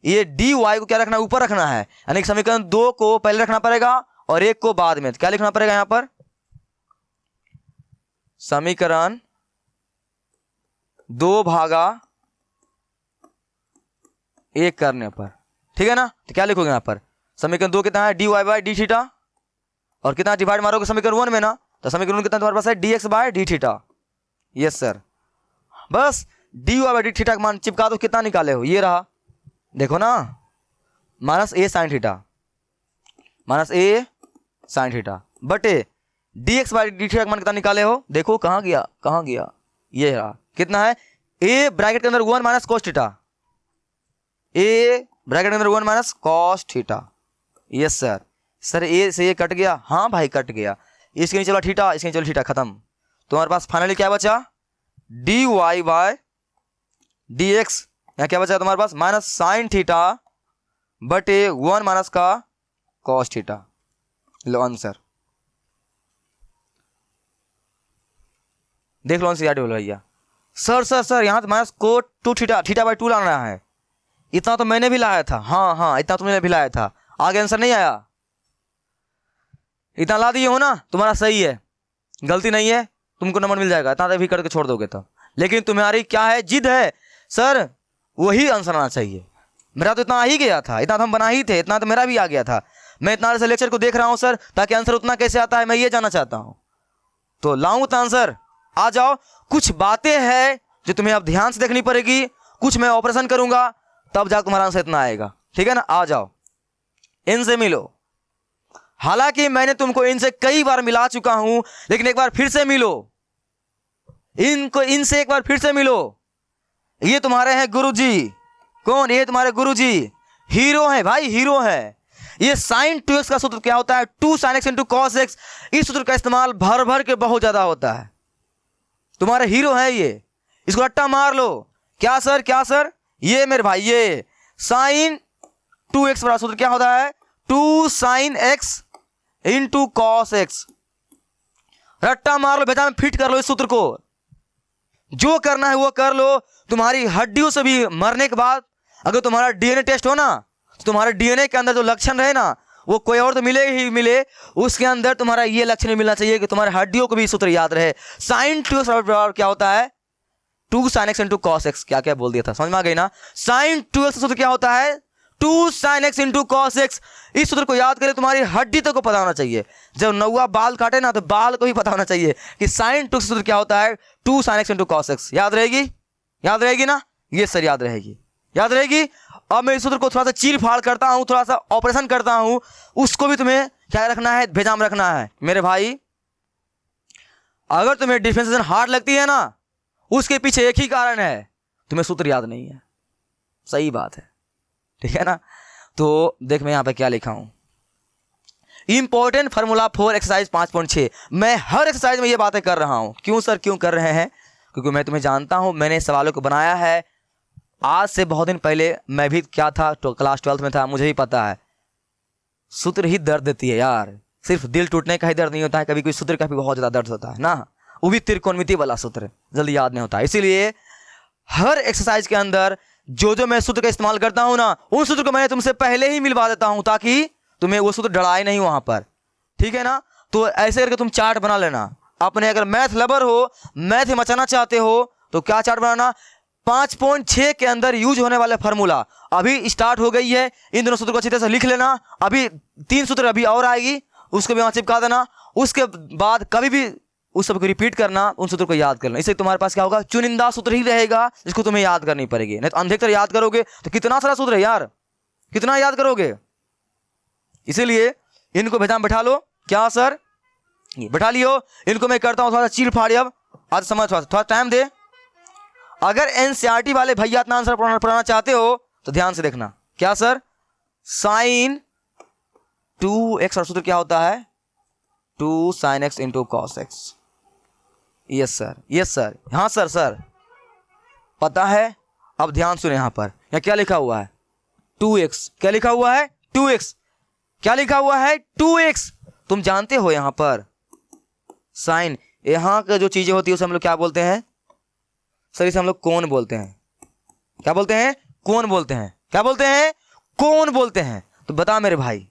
Speaker 1: ये डी वाई को क्या रखना है, ऊपर रखना है, यानी कि समीकरण 2 को पहले रखना पड़ेगा और 1 को बाद में। तो क्या लिखना पड़ेगा यहां पर, समीकरण 2 भागा 1 करने पर, ठीक है ना। तो क्या लिखोगे यहां पर, समीकरण 2 कितना है, d y by d theta, और कितना डिवाइड मारोगे समीकरण 1 में ना, तो समीकरण कितना तुम्हारे पास है, d x by d theta. Yes sir, बस d y by d theta का मान चिपका दो, कितना निकाले हो, ये रहा, देखो ना, माइनस ए साइन थीटा, माइनस ए साइन थीटा बटे d x by d theta का मान कितना निकाले हो, देखो कहां गया, कहां गया, ये रहा, कितना है, ए ब्रैकेट के अंदर 1 माइनस कॉस थीटा, ए ब्रैकेट के अंदर 1 minus cos theta. Yes sir, sir ए से ये कट गया, हाँ भाई कट गया, इसके नीचे चलो थीटा, इसके नीचे चलो थीटा, खत्म। तुम्हारे पास फाइनली क्या बचा, d y by d x, यहाँ क्या बचा तुम्हारे पास, माइनस साइन थीटा बटे 1 माइनस का कॉस थीटा। लो आंसर, देख लो आंसर याद बोलो भैया। सर सर सर यहाँ तो माइनस को 2 थीटा, थीटा बाई 2 लाना है, इतना तो मैंने भी लाया था, हाँ हाँ इतना तुमने भी लाया था, आगे आंसर नहीं आया, इतना ला दिए हो ना, तुम्हारा सही है, गलती नहीं है, तुमको नंबर मिल जाएगा, इतना भी करके छोड़ दोगे तो। लेकिन तुम्हारी क्या है, जिद है सर, वही आंसर आना चाहिए। मेरा तो इतना आ ही गया था, इतना तो हम बना ही थे, इतना तो मेरा भी आ गया था, मैं इतना से लेक्चर को देख रहा हूं सर, ताकि आंसर उतना कैसे आता है मैं ये जानना चाहता हूं, तो लाऊं उतना आंसर, आ जाओ। कुछ बातें हैं जो तुम्हें अब ध्यान से देखनी पड़ेगी, कुछ मैं ऑपरेशन करूंगा तब जाकर तुम्हारा आंसर इतना आएगा, ठीक है ना। आ जाओ, इनसे मिलो, हालांकि मैंने तुमको इनसे कई बार मिला चुका हूं, लेकिन एक बार फिर से मिलो, इनको इनसे एक बार फिर से मिलो। ये तुम्हारे हैं गुरुजी, कौन, ये तुम्हारे गुरुजी, हीरो हैं भाई, हीरो हैं, ये sin 2x का सूत्र क्या होता है, 2 sin x into cos x. इस सूत्र का इस्तेमाल भर भर के बहुत ज्यादा होता है। तुम्हारे हीरो है ये, इसको रट्टा मार लो। क्या सर, क्या सर, ये मेरे भाई ये sin 2x वाला सूत्र क्या होता है, 2 sin x into cos x. रट्टा मार लो, बेटा में फिट कर लो इस सूत्र को, जो करना है वो कर लो। तुम्हारी हड्डियों से भी मरने के बाद अगर तुम्हारा डीएनए टेस्ट हो ना, तो तुम्हारे डीएनए के अंदर जो लक्षण रहे ना, वो कोई और तो मिले ही मिले, उसके अंदर तुम्हारा ये लक्षण भी मिलना चाहिए कि तुम्हारे हड्डियों को भी सूत्र याद रहे। sin 2x क्या होता है, 2 sin x into cos x. क्या क्या बोल दिया था, समझ में आ गई ना। sin 2x सूत्र क्या होता है, 2 sin x into cos x. इस सूत्र को याद करें, तुम्हारी हड्डी तक को पता होना चाहिए। जब नौवा बाल काटे ना, तो बाल को भी पता होना चाहिए कि sin 2x सूत्र क्या होता है, 2 sin x into cos x. याद रहेगी, याद रहेगी ना, ये सर याद रहेगी, याद रहेगी। अब मैं इस सूत्र को थोड़ा सा चीर फाड़ करता हूं, थोड़ा सा ऑपरेशन करता हूं, उसको भी तुम्हें क्या रखना है, भेजा में रखना है। मेरे भाई, अगर तुम्हें डिफरेंशिएशन हार्ड लगती है ना, उसके पीछे एक ही कारण है, तुम्हें सूत्र याद नहीं है। सही बात है, ठीक है ना। तो देख मैं यहां पे क्या लिखा हूं, इंपॉर्टेंट फार्मूला फॉर एक्सरसाइज 5.6। मैं हर एक्सरसाइज में ये बातें कर रहा हूं। क्यों सर, क्यों कर रहे हैं, क्योंकि मैं तुम्हें जानता हूं, मैंने सवालों को बनाया है। आज से बहुत दिन पहले मैं भी क्या था, तो क्लास 12th में था, मुझे ही पता है। सूत्र ही दर्द देती है यार, सिर्फ दिल टूटने का ही दर्द नहीं होता है, कभी कोई सूत्र का भी बहुत ज्यादा दर्द होता है ना, वो भी त्रिकोणमिति वाला सूत्र, जल्दी याद नहीं होता। इसीलिए हर एक्सरसाइज के अंदर जो मैं सूत्र का इस्तेमाल करता हूं ना, उन सूत्र को मैंने तुमसे पहले ही मिलवा देता हूं, ताकि तुम्हें वो सूत्र डराए नहीं वहां पर, ठीक है ना। तो ऐसे करके तुम चार्ट बना लेना अपने। अगर मैथ लवर हो, मैथ में मचाना चाहते हो, तो क्या चार्ट बनाना, 5.6 के अंदर यूज होने वाले फार्मूला अभी स्टार्ट हो गई है। इन दोनों सूत्र को अच्छी तरह से लिख लेना। अभी 3 सूत्र अभी और आएगी, उसको भी वहां चिपका देना। उसके बाद कभी भी उस सबको रिपीट करना, उन सूत्र को याद करना। इससे तुम्हारे पास क्या होगा, चुनिंदा सूत्र ही रहेगा जिसको तुम्हें याद करनी पड़ेगी। नहीं तो अधिकतर याद करोगे तो कितना सारा सूत्र है यार, कितना याद करोगे। इसीलिए इनको भेजा में बैठा लो। क्या सर, बैठा लियो। इनको मैं करता हूं थोड़ा सा चीर फाड़, अब आज समझ, थोड़ा टाइम दे। अगर एनसीईआरटी वाले भैया इतना आंसर पढ़ाना चाहते हो तो ध्यान से देखना। क्या सर, sin 2x और सूत्र क्या होता है, 2 sin x into cos x. Yes sir, yes sir, हाँ सर, सर पता है। अब ध्यान सुने, यहां पर यहाँ क्या लिखा हुआ है, 2x। क्या लिखा हुआ है, 2x। क्या लिखा हुआ है, 2x। तुम जानते हो यहां पर साइन, यहां का जो चीजें होती है उसे हम लोग क्या बोलते हैं सर, इसे हम लोग कोण बोलते हैं। क्या बोलते हैं, कोण बोलते हैं। क्या बोलते हैं, कोण बोलते हैं। तो बता मेरे भाई,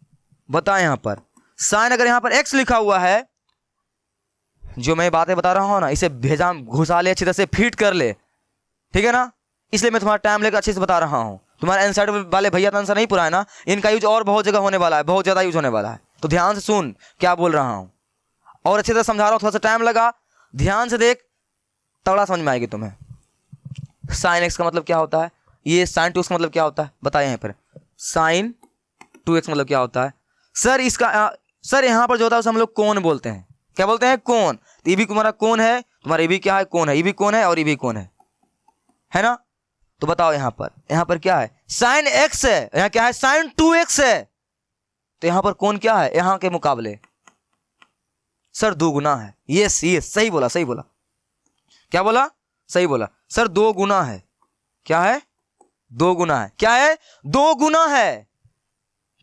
Speaker 1: बता यहां पर साइन, अगर यहां पर x लिखा हुआ है, जो मैं बातें बता रहा हूं ना, इसे भेजा घुसा ले, अच्छी तरह से फिट कर ले, ठीक है ना। इसलिए मैं तुम्हारा टाइम लेकर अच्छे से बता रहा हूं। तुम्हारा एनसीईआरटी वाले भैया का आंसर नहीं पूरा है ना, इनका यूज और बहुत जगह होने वाला है, बहुत ज्यादा यूज होने वाला है। तो ध्यान से सुन क्या बोल रहा हूं, और अच्छे से समझा रहा हूं। थोड़ा सा टाइम लगा, ध्यान से देख, तगड़ा समझ में आएगी तुम्हें। साइन एक्स का मतलब क्या होता है, ये साइन 2x का मतलब क्या होता है, बताइए यहाँ पर। साइन 2x मतलब क्या होता है सर, इसका सर यहाँ पर जो होता है उसे हम लोग कोण बोलते हैं। क्या बोलते हैं, कोण। तो ये भी तुम्हारा कोण है, तुम्हारा ये भी क्या है, कोण है। ये भी कोण है और ये भी कोण है ना। तो बताओ यहाँ पर क्या है, साइन x है, यहाँ क्या है, साइन 2x है। तो यहाँ पर कोण क्या है, यहाँ के मुकाबले सर 2 गुना है। यस यस, सही बोला, सही बोला। क्या बोला, सही बोला सर, 2 गुना है। क्या है, 2 गुना है। क्या है, 2 गुना है,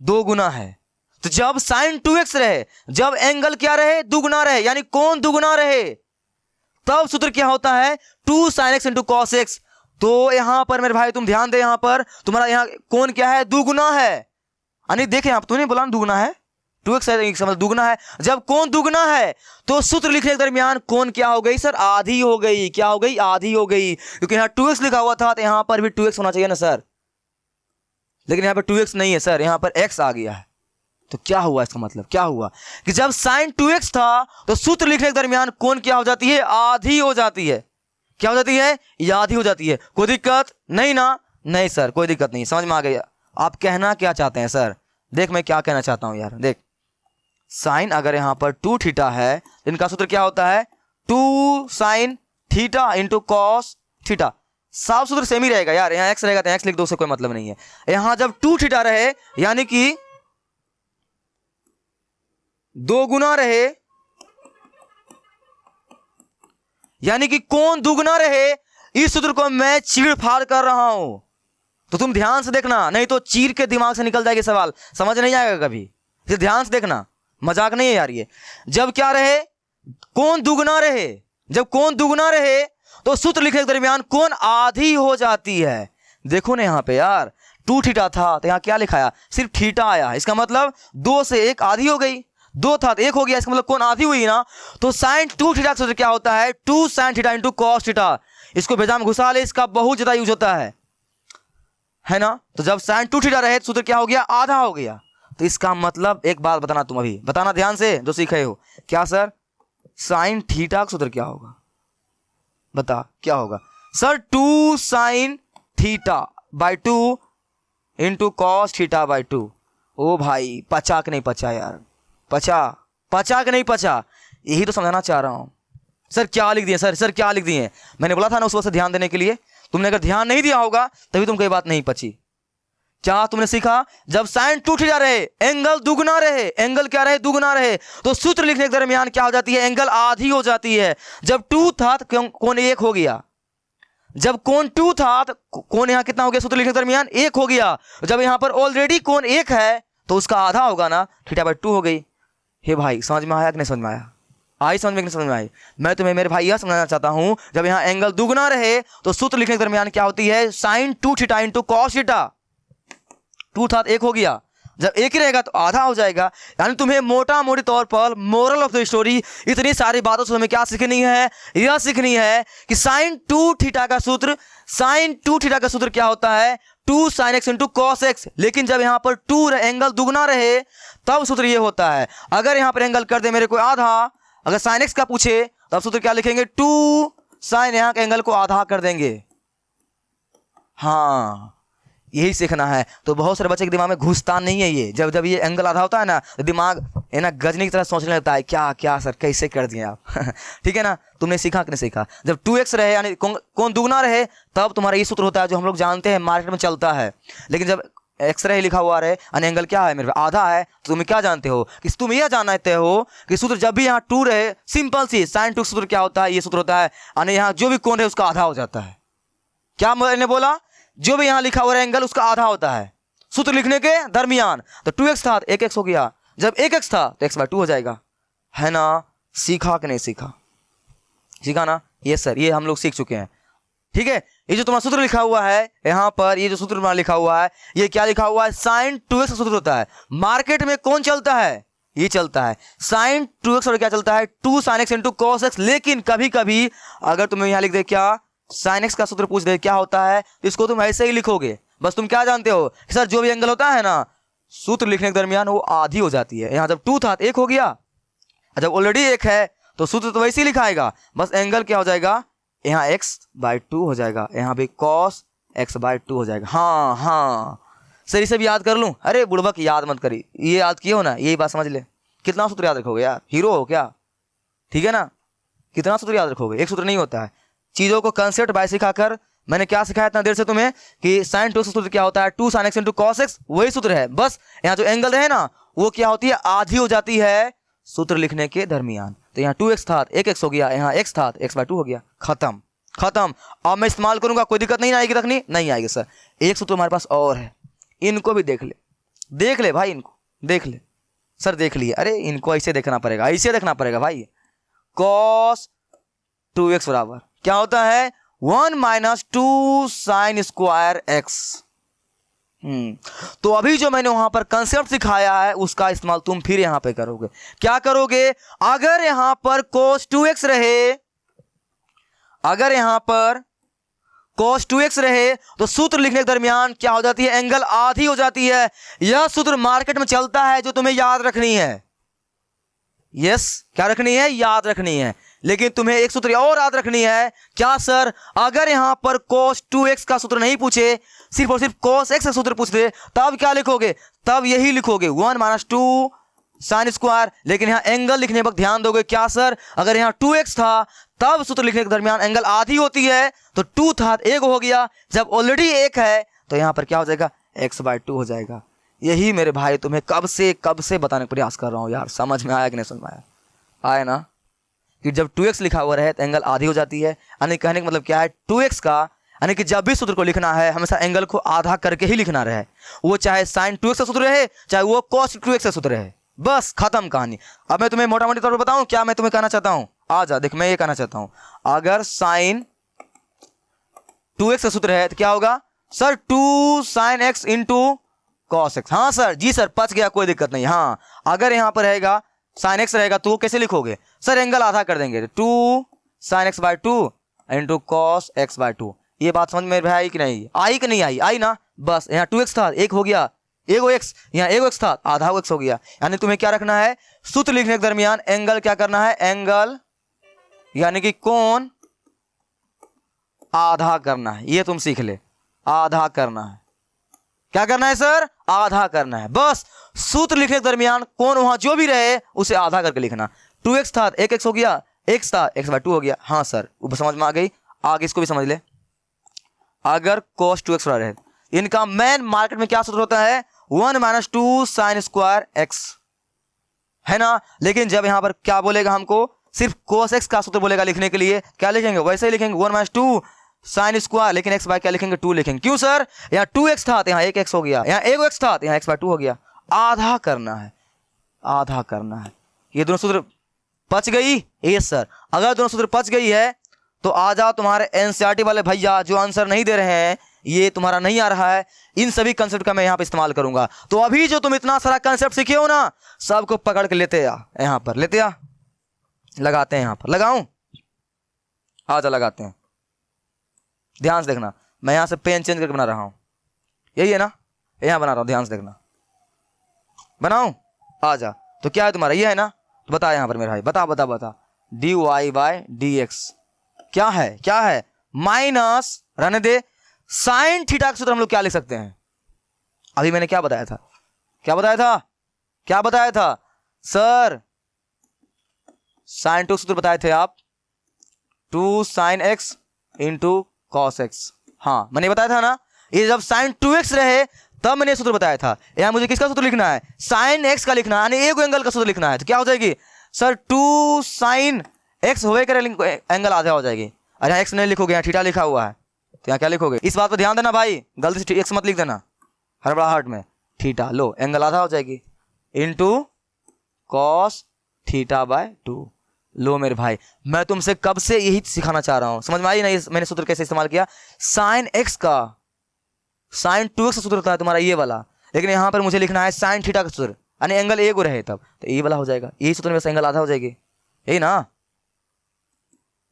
Speaker 1: 2 गुना है। तो जब साइन 2x रहे, जब एंगल क्या रहे, दुगुना रहे, यानी कोण दुगुना रहे, तब सूत्र क्या होता है, 2 sin x into cos x. तो यहां पर मेरे भाई तुम ध्यान दे, यहां पर तुम्हारा यहाँ कोण क्या है, दुगुना है। यानी देखे आप, तूने बोला दुगुना है, 2x है, समझ दुगुना है। जब कोण दुगुना है तो सूत्र लिखने के दरमियान कोण क्या हो गई सर, आधी हो गई। क्या हो गई, आधी हो गई। क्योंकि यहाँ 2x लिखा हुआ था, तो यहां पर भी 2x होना चाहिए ना सर, लेकिन यहाँ पर 2x नहीं है सर, यहाँ पर x आ गया है। तो क्या हुआ, इसका मतलब क्या हुआ कि जब साइन 2x था तो सूत्र लिखने के दरमियान कोण क्या हो जाती है, आधी हो जाती है। क्या हो जाती है, आधी हो जाती है। कोई दिक्कत नहीं ना, नहीं सर कोई दिक्कत नहीं, समझ में आ गया। आप कहना क्या चाहते हैं सर, देख मैं क्या कहना चाहता हूं यार, देख साइन अगर यहां पर 2 थीटा है, इनका सूत्र क्या होता है, 2 sine theta into cos theta. साफ सूत्र सेम ही रहेगा यार, यहाँ x रहेगा तो x लिख दो, उससे कोई मतलब नहीं है। यहां जब 2 थीटा रहे, यानी कि दो गुना रहे, यानी कि कोण दुगना रहे, इस सूत्र को मैं चीड़ फाड़ कर रहा हूं। तो तुम ध्यान से देखना, नहीं तो चीर के दिमाग से निकल जाएगी सवाल, समझ नहीं आएगा कभी। इसे ध्यान से देखना, मजाक नहीं है यार ये। जब क्या रहे, कोण दुगना रहे, जब कोण दुगना रहे तो सूत्र लिखने के दरमियान कोण आधी हो जाती है। देखो ना यहाँ पे यार, 2 थीटा था तो यहाँ क्या लिखाया, सिर्फ थीटा आया, इसका मतलब 2 से 1 आधी हो गई, 2 था तो 1 हो गया, इसका मतलब कोण आधी हुई ना। तो साइन 2 थीटा का सूत्र क्या होता है, 2 sine theta into cos theta. इसको भेजा में घुसा ले, इसका बहुत ज्यादा यूज होता है ना। तो जब साइन 2 थीटा रहे सूत्र क्या हो गया, आधा हो गया। तो इसका मतलब एक बात बताना, तुम अभी बताना ध्यान से जो सीखे हो। क्या सर, साइन थीटा का सूत्र क्या होगा, बता क्या होगा sir, 2 sine theta by 2 into cos theta by 2। ओ भाई, पचा कि नहीं पचा यार, पचा कि नहीं पचा, यही तो समझाना चाह रहा हूं। सर क्या लिख दिए, सर क्या लिख दिए, मैंने बोला था ना उस वक्त से ध्यान देने के लिए। तुमने अगर ध्यान नहीं दिया होगा तभी तुम कोई बात नहीं पची। क्या तुमने सीखा, जब साइन 2 थीटा रहे, एंगल दुगना रहे, एंगल क्या रहे, दुगना रहे, तो सूत्र लिखने के दरमियान क्या हो जाती है, एंगल आधी हो जाती है। जब 2 था तो कोण 1 हो गया, जब कोण 2 था तो कोण यहां कितना हो गया, सूत्र लिखने के दरमियान 1 हो गया। जब यहां पर ऑलरेडी कोण 1 है तो उसका आधा होगा ना, थीटा बाई 2 हो गई। हे भाई समझ में आया कि नहीं समझ में आया, आई समझ में कि नहीं समझ में आई। मैं तुम्हें मेरे भाई यह समझाना चाहता हूं, जब यहां एंगल दुगना रहे तो सूत्र लिखने के दरमियान क्या होती है, sine 2 theta into cos theta. 2 था 1 हो गया, जब 1 ही रहेगा तो आधा हो जाएगा। यानी तुम्हें मोटा मोटी तौर पर मोरल ऑफ द स्टोरी इतनी सारी बातों से तुम्हें क्या सीखनी है, यह सीखनी है कि साइन 2 थीटा का सूत्र, साइन 2 थीटा का सूत्र क्या होता है, 2 sine x into cos x. लेकिन जब यहां पर 2 एंगल दुगना रहे तब सूत्र ये होता है। अगर यहां पर एंगल कर दे मेरे को आधा, अगर साइन एक्स का पूछे तब सूत्र क्या लिखेंगे, 2 साइन, यहां के एंगल को आधा कर देंगे। हाँ, यही सीखना है। तो बहुत सारे बच्चे के दिमाग में घुसता नहीं है ये। जब जब ये एंगल आधा होता है ना, तो दिमाग है ना गजनी की तरह सोचने लगता है, क्या क्या सर कैसे कर दिए आप ठीक है ना, तुमने सीखा कि नहीं सीखा। जब 2x रहे यानी कोण दुगना रहे तब तुम्हारा ये सूत्र होता है जो हम लोग जानते हैं, मार्केट में चलता है। लेकिन जब एक्स रहे लिखा हुआ रहे यानी एंगल क्या है मेरे आधा है, तो तुम्हें क्या जानते हो कि तुम यह जानते हो कि सूत्र जब भी यहाँ 2 रहे, सिंपल सी साइन 2 सूत्र क्या होता है, ये सूत्र होता है यानी यहाँ जो भी कोण है उसका आधा हो जाता है। क्या मैंने बोला, जो भी यहां लिखा हुआ एंगल उसका आधा होता है सूत्र लिखने के दरमियान। तो 2x था तो 1x हो गया, जब 1x था तो x बाई 2 हो जाएगा, है ना। सीखा कि नहीं सीखा, सीखा ना, ये सर ये हम लोग सीख चुके हैं। ठीक है, ये जो तुम्हारा सूत्र लिखा हुआ है यहाँ पर, ये जो सूत्र तुम्हारा लिखा हुआ है, ये क्या लिखा हुआ है, साइन 2x का सूत्र होता है। मार्केट में कौन चलता है, ये चलता है साइन 2x, और क्या चलता है 2 sine x into cos x. लेकिन कभी कभी अगर तुम्हें यहाँ लिख दे क्या, साइन एक्स का सूत्र पूछ दे क्या होता है, तो इसको तुम ऐसे ही लिखोगे। बस तुम क्या जानते हो कि सर जो भी एंगल होता है ना, सूत्र लिखने के दरमियान वो आधी हो जाती है। यहाँ जब 2 था तो 1 हो गया, जब ऑलरेडी 1 है तो सूत्र तो वैसे ही लिखाएगा, बस एंगल क्या हो जाएगा, यहाँ x बाई 2 हो जाएगा, यहाँ भी cos x बाई 2 हो जाएगा। हाँ हाँ सर, इसे भी याद कर लूँ, अरे बुड़बक याद मत करी, ये याद किए हो ना, यही बात समझ ले। कितना सूत्र याद रखोगे यार, हीरो हो क्या, ठीक है ना, कितना सूत्र याद रखोगे, एक सूत्र नहीं होता है। चीज़ों को कंसेप्ट बाय सिखाकर मैंने क्या सिखाया इतना देर से तुम्हें कि साइन 2 सूत्र क्या होता है, 2 sine x into cos x, वही सूत्र है। बस यहाँ जो एंगल रहे ना वो क्या होती है, आधी हो जाती है सूत्र लिखने के दरमियान। तो यहाँ 2x था 1x हो गया, यहाँ x था x बाई 2 हो गया, खत्म खत्म। अब मैं इस्तेमाल करूंगा, कोई दिक्कत नहीं आएगी, तक नहीं आएगी सर। एक सूत्र हमारे पास और है, इनको भी देख ले भाई, इनको देख ले सर, देख लिए, अरे इनको ऐसे देखना पड़ेगा, ऐसे देखना पड़ेगा भाई। cos 2x बराबर क्या होता है, 1 माइनस 2 साइन स्क्वायर एक्स। तो अभी जो मैंने वहां पर कंसेप्ट सिखाया है उसका इस्तेमाल तुम फिर यहां पे करोगे। क्या करोगे, अगर यहां पर cos 2x रहे, अगर यहां पर cos 2x रहे तो सूत्र लिखने के दरमियान क्या हो जाती है, एंगल आधी हो जाती है। यह सूत्र मार्केट में चलता है जो तुम्हें याद रखनी है। यस, क्या रखनी है, याद रखनी है। लेकिन तुम्हें एक सूत्र और याद रखनी है, क्या सर, अगर यहां पर cos 2x का सूत्र नहीं पूछे, सिर्फ और सिर्फ cos x का सूत्र पूछ दे, तब क्या लिखोगे, तब यही लिखोगे 1 माइनस 2 साइन स्क्वायर। लेकिन यहां एंगल लिखने वक्त ध्यान दोगे, क्या सर, अगर यहां 2x था तब सूत्र लिखने के दरमियान एंगल आधी होती है, तो 2 था 1 हो गया, जब ऑलरेडी 1 है तो यहां पर क्या हो जाएगा, x बाई 2 हो जाएगा। यही मेरे भाई तुम्हें कब से बताने का प्रयास कर रहा हूँ यार, समझ में आया कि नहीं समझ में आया? आया ना कि जब 2x लिखा हुआ रहे तो एंगल आधी हो जाती है। यानी कहने का मतलब क्या है, 2x का यानी कि जब भी सूत्र को लिखना है हमेशा एंगल को आधा करके ही लिखना रहे, वो चाहे साइन 2x का सूत्र रहे चाहे वो cos 2x का सूत्र रहे, बस खत्म कहानी। अब मैं तुम्हें मोटा मोटी तौर पर बताऊं क्या मैं तुम्हें कहना चाहता हूं, आ जा देख, मैं ये कहना चाहता हूं अगर साइन 2x का सूत्र है तो क्या होगा sir, 2 sin x into cos x. हाँ सर, जी सर, पच गया, कोई दिक्कत नहीं। हाँ अगर यहाँ पर रहेगा साइन एक्स रहेगा तो कैसे लिखोगे सर, एंगल आधा कर देंगे, 2 sin x by 2 into cos x by 2। ये बात समझ में आई कि नहीं आई? कि नहीं आई? आई ना। बस यहाँ 2x था, एक हो गया, एगो x, यहाँ एगो x था, आधा x हो गया। यानी तुम्हें क्या रखना है, सूत्र लिखने के दरमियान एंगल क्या करना है, एंगल यानी कि कोण आधा करना है। ये तुम सीख ले, आधा करना है। क्या करना है सर, आधा करना है। बस सूत्र लिखने के दरमियान कोण वहां जो भी रहे उसे आधा करके लिखना। 2x था, एक x हो गया, x था, x बाय 2 हो गया। हाँ सर, वो समझ में आ गई। आगे इसको भी समझ ले, अगर cos 2x रहे, इनका मेन मार्केट में क्या सूत्र होता है, 1 माइनस 2 साइन स्क्वायर x, है ना। लेकिन जब यहां पर क्या बोलेगा, हमको सिर्फ cos x का सूत्र बोलेगा लिखने के लिए, क्या लिखेंगे, वैसे ही लिखेंगे 1 माइनस 2 साइन स्क्वायर, लेकिन x बाय क्या लिखेंगे, 2 लिखेंगे। क्यों सर, यहाँ 2x था तो यहाँ 1x हो गया, यहाँ 1x था तो यहाँ x बाय 2 हो गया। आधा करना है, आधा करना है। ये दोनों सूत्र पच गई, ये सर अगर दोनों सूत्र पच गई है तो आ जाओ तुम्हारे एनसीईआरटी वाले भैया जो आंसर नहीं दे रहे हैं, ये तुम्हारा नहीं आ रहा है, इन सभी कंसेप्ट का मैं यहाँ पे इस्तेमाल करूंगा। तो अभी जो तुम इतना सारा कंसेप्ट सीखे हो ना, सबको पकड़ के लेते आ, यहाँ पर लेते आ, लगाते हैं, यहाँ पर लगाऊं, आजा लगाते हैं। ध्यान से देखना, मैं यहाँ से पेन चेंज करके बना रहा हूँ, यही है ना, यहाँ बना रहा हूँ, ध्यान से देखना, बनाऊं, आजा। तो क्या है तुम्हारा, ये है ना, तो बता यहाँ पर मेरे भाई, बता बता बता, d y by d x क्या है, क्या है, माइनस रहने दे साइन थीटा का सूत्र हम लोग क्या लिख सकते हैं। अभी मैंने क्या बताया था, क्या बताया था, क्या बताया था सर, साइन 2 सूत्र बताए थे आप, 2 sine x into cos x. हाँ मैंने बताया था ना, ये जब साइन 2x रहे तब मैंने सूत्र बताया था। यहां मुझे किसका सूत्र लिखना है, साइन x का लिखना है, यानी एक एंगल का सूत्र लिखना है। तो क्या हो जाएगी सर, 2 साइन x होवे करे एंगल आधा हो जाएगी। अरे यहाँ x नहीं लिखोगे, यहाँ थीटा लिखा हुआ है, तो यहाँ क्या लिखोगे, इस बात पर ध्यान देना भाई, गलती से x मत लिख देना हड़बड़ाहट में, थीटा, लो एंगल आधा हो जाएगी, इंटू कॉस थीटा बाय 2। लो मेरे भाई, मैं तुमसे कब से यही सिखाना चाह रहा हूं, समझ में आई नहीं मैंने सूत्र कैसे इस्तेमाल किया। साइन x का साइन 2x का सूत्र होता है तुम्हारा ये वाला, लेकिन यहां पर मुझे लिखना है साइन थीटा का सूत्र, यानी एंगल एक रहे तब तो ये वाला हो जाएगा, यही सूत्र में एंगल आधा हो जाएगी, यही ना।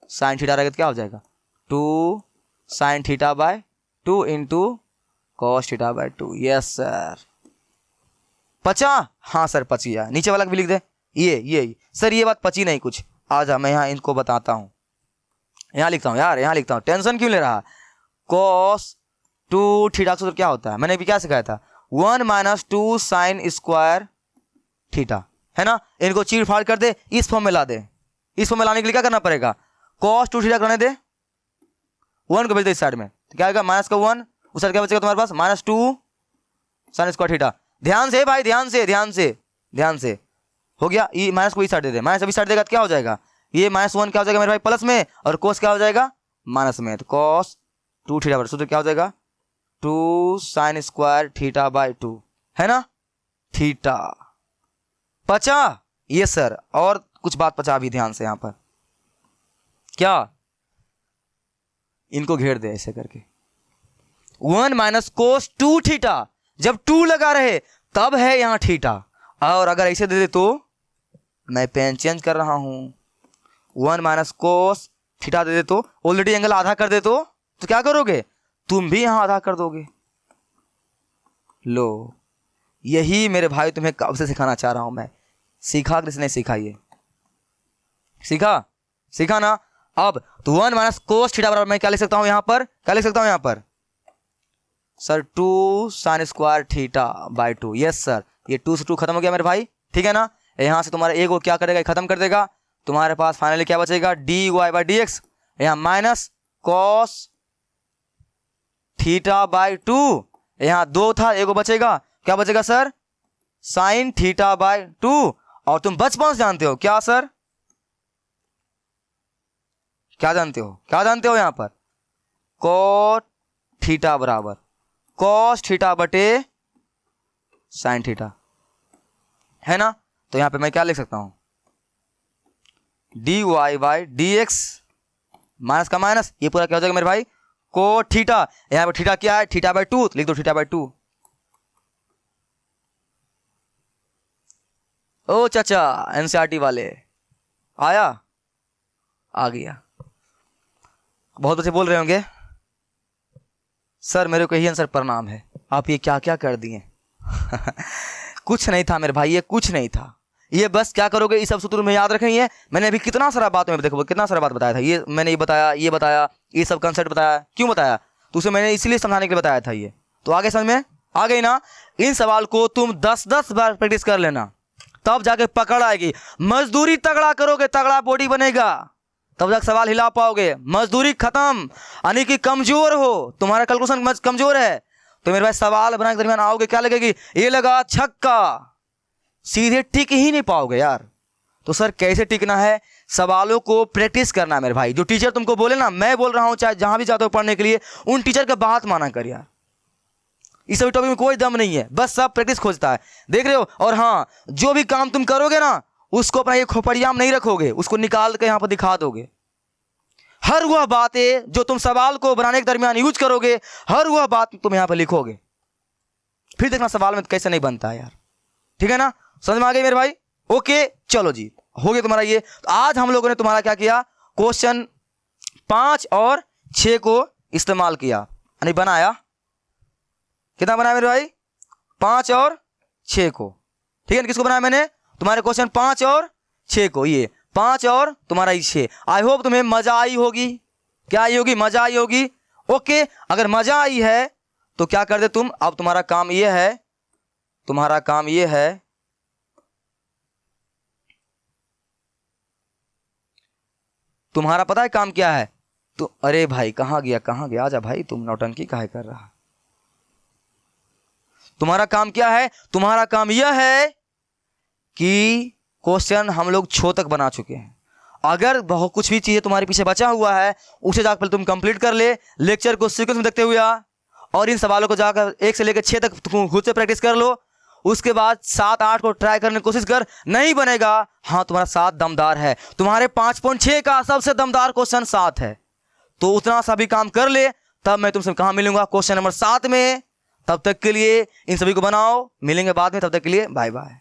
Speaker 1: साइन थीटा रहेगा तो क्या हो जाएगा, 2 sine theta by 2 into cos theta by 2। Yes sir, पचा, हाँ सर पच गया। नीचे वाला भी लिख दे, ये सर ये बात पची नहीं कुछ, आजा मैं यहाँ इनको बताता हूँ, यहाँ लिखता हूँ यार, यहाँ लिखता हूँ, टेंशन क्यों ले रहा। कॉस 2 थीटा का सूत्र क्या होता है, मैंने भी क्या सिखाया था, 1 माइनस 2 साइन स्क्वायर थीटा, है ना। इनको चीर फाड़ कर दे, इस फॉर्म में ला दे, इस फॉर्म में लाने के लिए क्या करना पड़ेगा, कॉस 2 थीटा करने दे, 1 को भेज दे इस साइड में, तो क्या आएगा माइनस का 1, उस साइड क्या बचेगा तुम्हारे पास, माइनस 2 साइन स्क्वायर थीटा। ध्यान से भाई, ध्यान से ध्यान से ध्यान से, हो गया, ये माइनस को इस साइड दे दे, माइनस अभी साइड देगा तो क्या हो जाएगा, ये -1 क्या हो जाएगा मेरे भाई प्लस में, और कोस क्या हो जाएगा माइनस में, तो कॉस 2 थीटा बाय सूत्र क्या हो जाएगा, 2 साइन स्क्वायर थीटा बाय 2, है ना, थीटा। पचा, ये सर और कुछ बात पचा भी ध्यान से, यहां पर क्या, इनको घेर दे ऐसे करके, 1 माइनस कोस 2 थीटा, जब 2 लगा रहे तब है यहां थीटा, और अगर ऐसे दे दे तो, मैं पेन चेंज कर रहा हूं, 1 माइनस कोस थीटा दे दे तो, ऑलरेडी एंगल आधा कर दे तो क्या करोगे, तुम भी यहां आधा कर दोगे। लो यही मेरे भाई तुम्हें कब से सिखाना चाह रहा हूं मैं, सीखा किसने सीखा, ये सीखा, सीखा ना। अब तो 1 माइनस कोस थीटा बराबर मैं क्या लिख सकता हूं, यहां पर क्या लिख सकता हूं, यहां पर sir 2 sine square theta by 2। Yes sir, ये 2 से 2 खत्म हो गया मेरे भाई, ठीक है ना। यहां से तुम्हारा एक वो क्या करेगा, खत्म कर देगा, तुम्हारे पास फाइनली क्या बचेगा, d y by d x, यहाँ माइनस कॉस थीटा बाय 2, यहाँ 2 था, एक बचेगा, क्या बचेगा सर, साइन थीटा बाय 2। और तुम बचपन से जानते हो क्या सर, क्या जानते हो, क्या जानते हो यहां पर, कोट थीटा बराबर कॉस थीटा बटे साइन थीटा, है ना। तो यहां पे मैं क्या लिख सकता हूं, d y by d x, minus का माइनस, ये पूरा क्या हो जाएगा मेरे भाई, कोट थीटा। यहां पर थीटा क्या है, थीटा बाई 2, लिख दो थीटा बाई 2। ओ चाचा एनसीईआरटी वाले, आया, आ गया। बहुत बच्चे बोल रहे होंगे सर मेरे को यही आंसर प्रणाम है, आप ये क्या क्या कर दिए। कुछ नहीं था मेरे भाई, ये कुछ नहीं था, ये बस क्या करोगे, ये सब सूत्र में याद रखेंगे। मैंने अभी कितना सारा बात में देखो कितना सारा बात बताया था, ये मैंने ये बताया, ये बताया, ये सब कंसेप्ट बताया, क्यों बताया, तो उसे मैंने इसलिए समझाने के लिए बताया था ये। तो आगे समझ में आ गई ना। इन सवाल को तुम 10-10 बार प्रैक्टिस कर लेना, तब जाके पकड़ आएगी। मजदूरी तगड़ा करोगे, तगड़ा बॉडी बनेगा, तब जाके सवाल हिला पाओगे। मजदूरी खत्म, यानी कि कमजोर हो, तुम्हारा कैलकुलेशन कमजोर है, तो मेरे भाई सवाल बनाने के दरमियान आओगे क्या लगेगी, ये लगा छक्का, सीधे टिक ही नहीं पाओगे यार। तो सर कैसे टिकना है, सवालों को प्रैक्टिस करना है मेरे भाई। जो टीचर तुमको बोले ना, मैं बोल रहा हूं चाहे जहां भी जाते हो पढ़ने के लिए, उन टीचर का बात माना कर यार। इस सभी टॉपिक में कोई दम नहीं है, बस सब प्रैक्टिस खोजता है, देख रहे हो। और हाँ, जो भी काम तुम करोगे ना, उसको अपना ये खोपड़िया में नहीं रखोगे, उसको निकाल के यहां पर दिखा दोगे। हर वह बातें जो तुम सवाल को बनाने के दरमियान यूज करोगे, हर वह बात तुम यहां पर लिखोगे, फिर देखना सवाल में कैसे नहीं बनता है यार। ठीक है ना, समझ में आ गई मेरे भाई। ओके चलो जी, हो गया तुम्हारा ये। तो आज हम लोगों ने तुम्हारा क्या किया, क्वेश्चन 5 और 6 को इस्तेमाल किया, यानी बनाया। कितना बनाया मेरे भाई, 5 और 6 को। ठीक है ना, किसको बनाया मैंने, तुम्हारे क्वेश्चन 5 और 6 को, ये 5 और तुम्हारा ये 6। आई होप तुम्हें मजा आई होगी, क्या आई होगी, मजा आई होगी। ओके, अगर मजा आई है तो क्या कर दे तुम, अब तुम्हारा काम ये है, तुम्हारा काम ये है, तुम्हारा पता है काम क्या है, तो अरे भाई कहां गया, आजा भाई, तुम नौटंकी काहे कर रहा। तुम्हारा काम क्या है, तुम्हारा काम यह है कि क्वेश्चन हम लोग 6 तक बना चुके हैं। अगर बहुत कुछ भी चीजें तुम्हारे पीछे बचा हुआ है, उसे जाकर तुम कंप्लीट कर ले, लेक्चर को सीक्वेंस में देखते हुए आ, और इन सवालों को जाकर 1 से लेकर 6 तक तुम खुद से प्रैक्टिस कर लो। उसके बाद 7-8 को ट्राई करने की कोशिश कर, नहीं बनेगा, हाँ तुम्हारा 7 दमदार है, तुम्हारे 5.6 का सबसे दमदार क्वेश्चन 7 है, तो उतना सा भी काम कर ले। तब मैं तुमसे कहाँ मिलूंगा, क्वेश्चन नंबर 7 में। तब तक के लिए इन सभी को बनाओ, मिलेंगे बाद में, तब तक के लिए बाय बाय।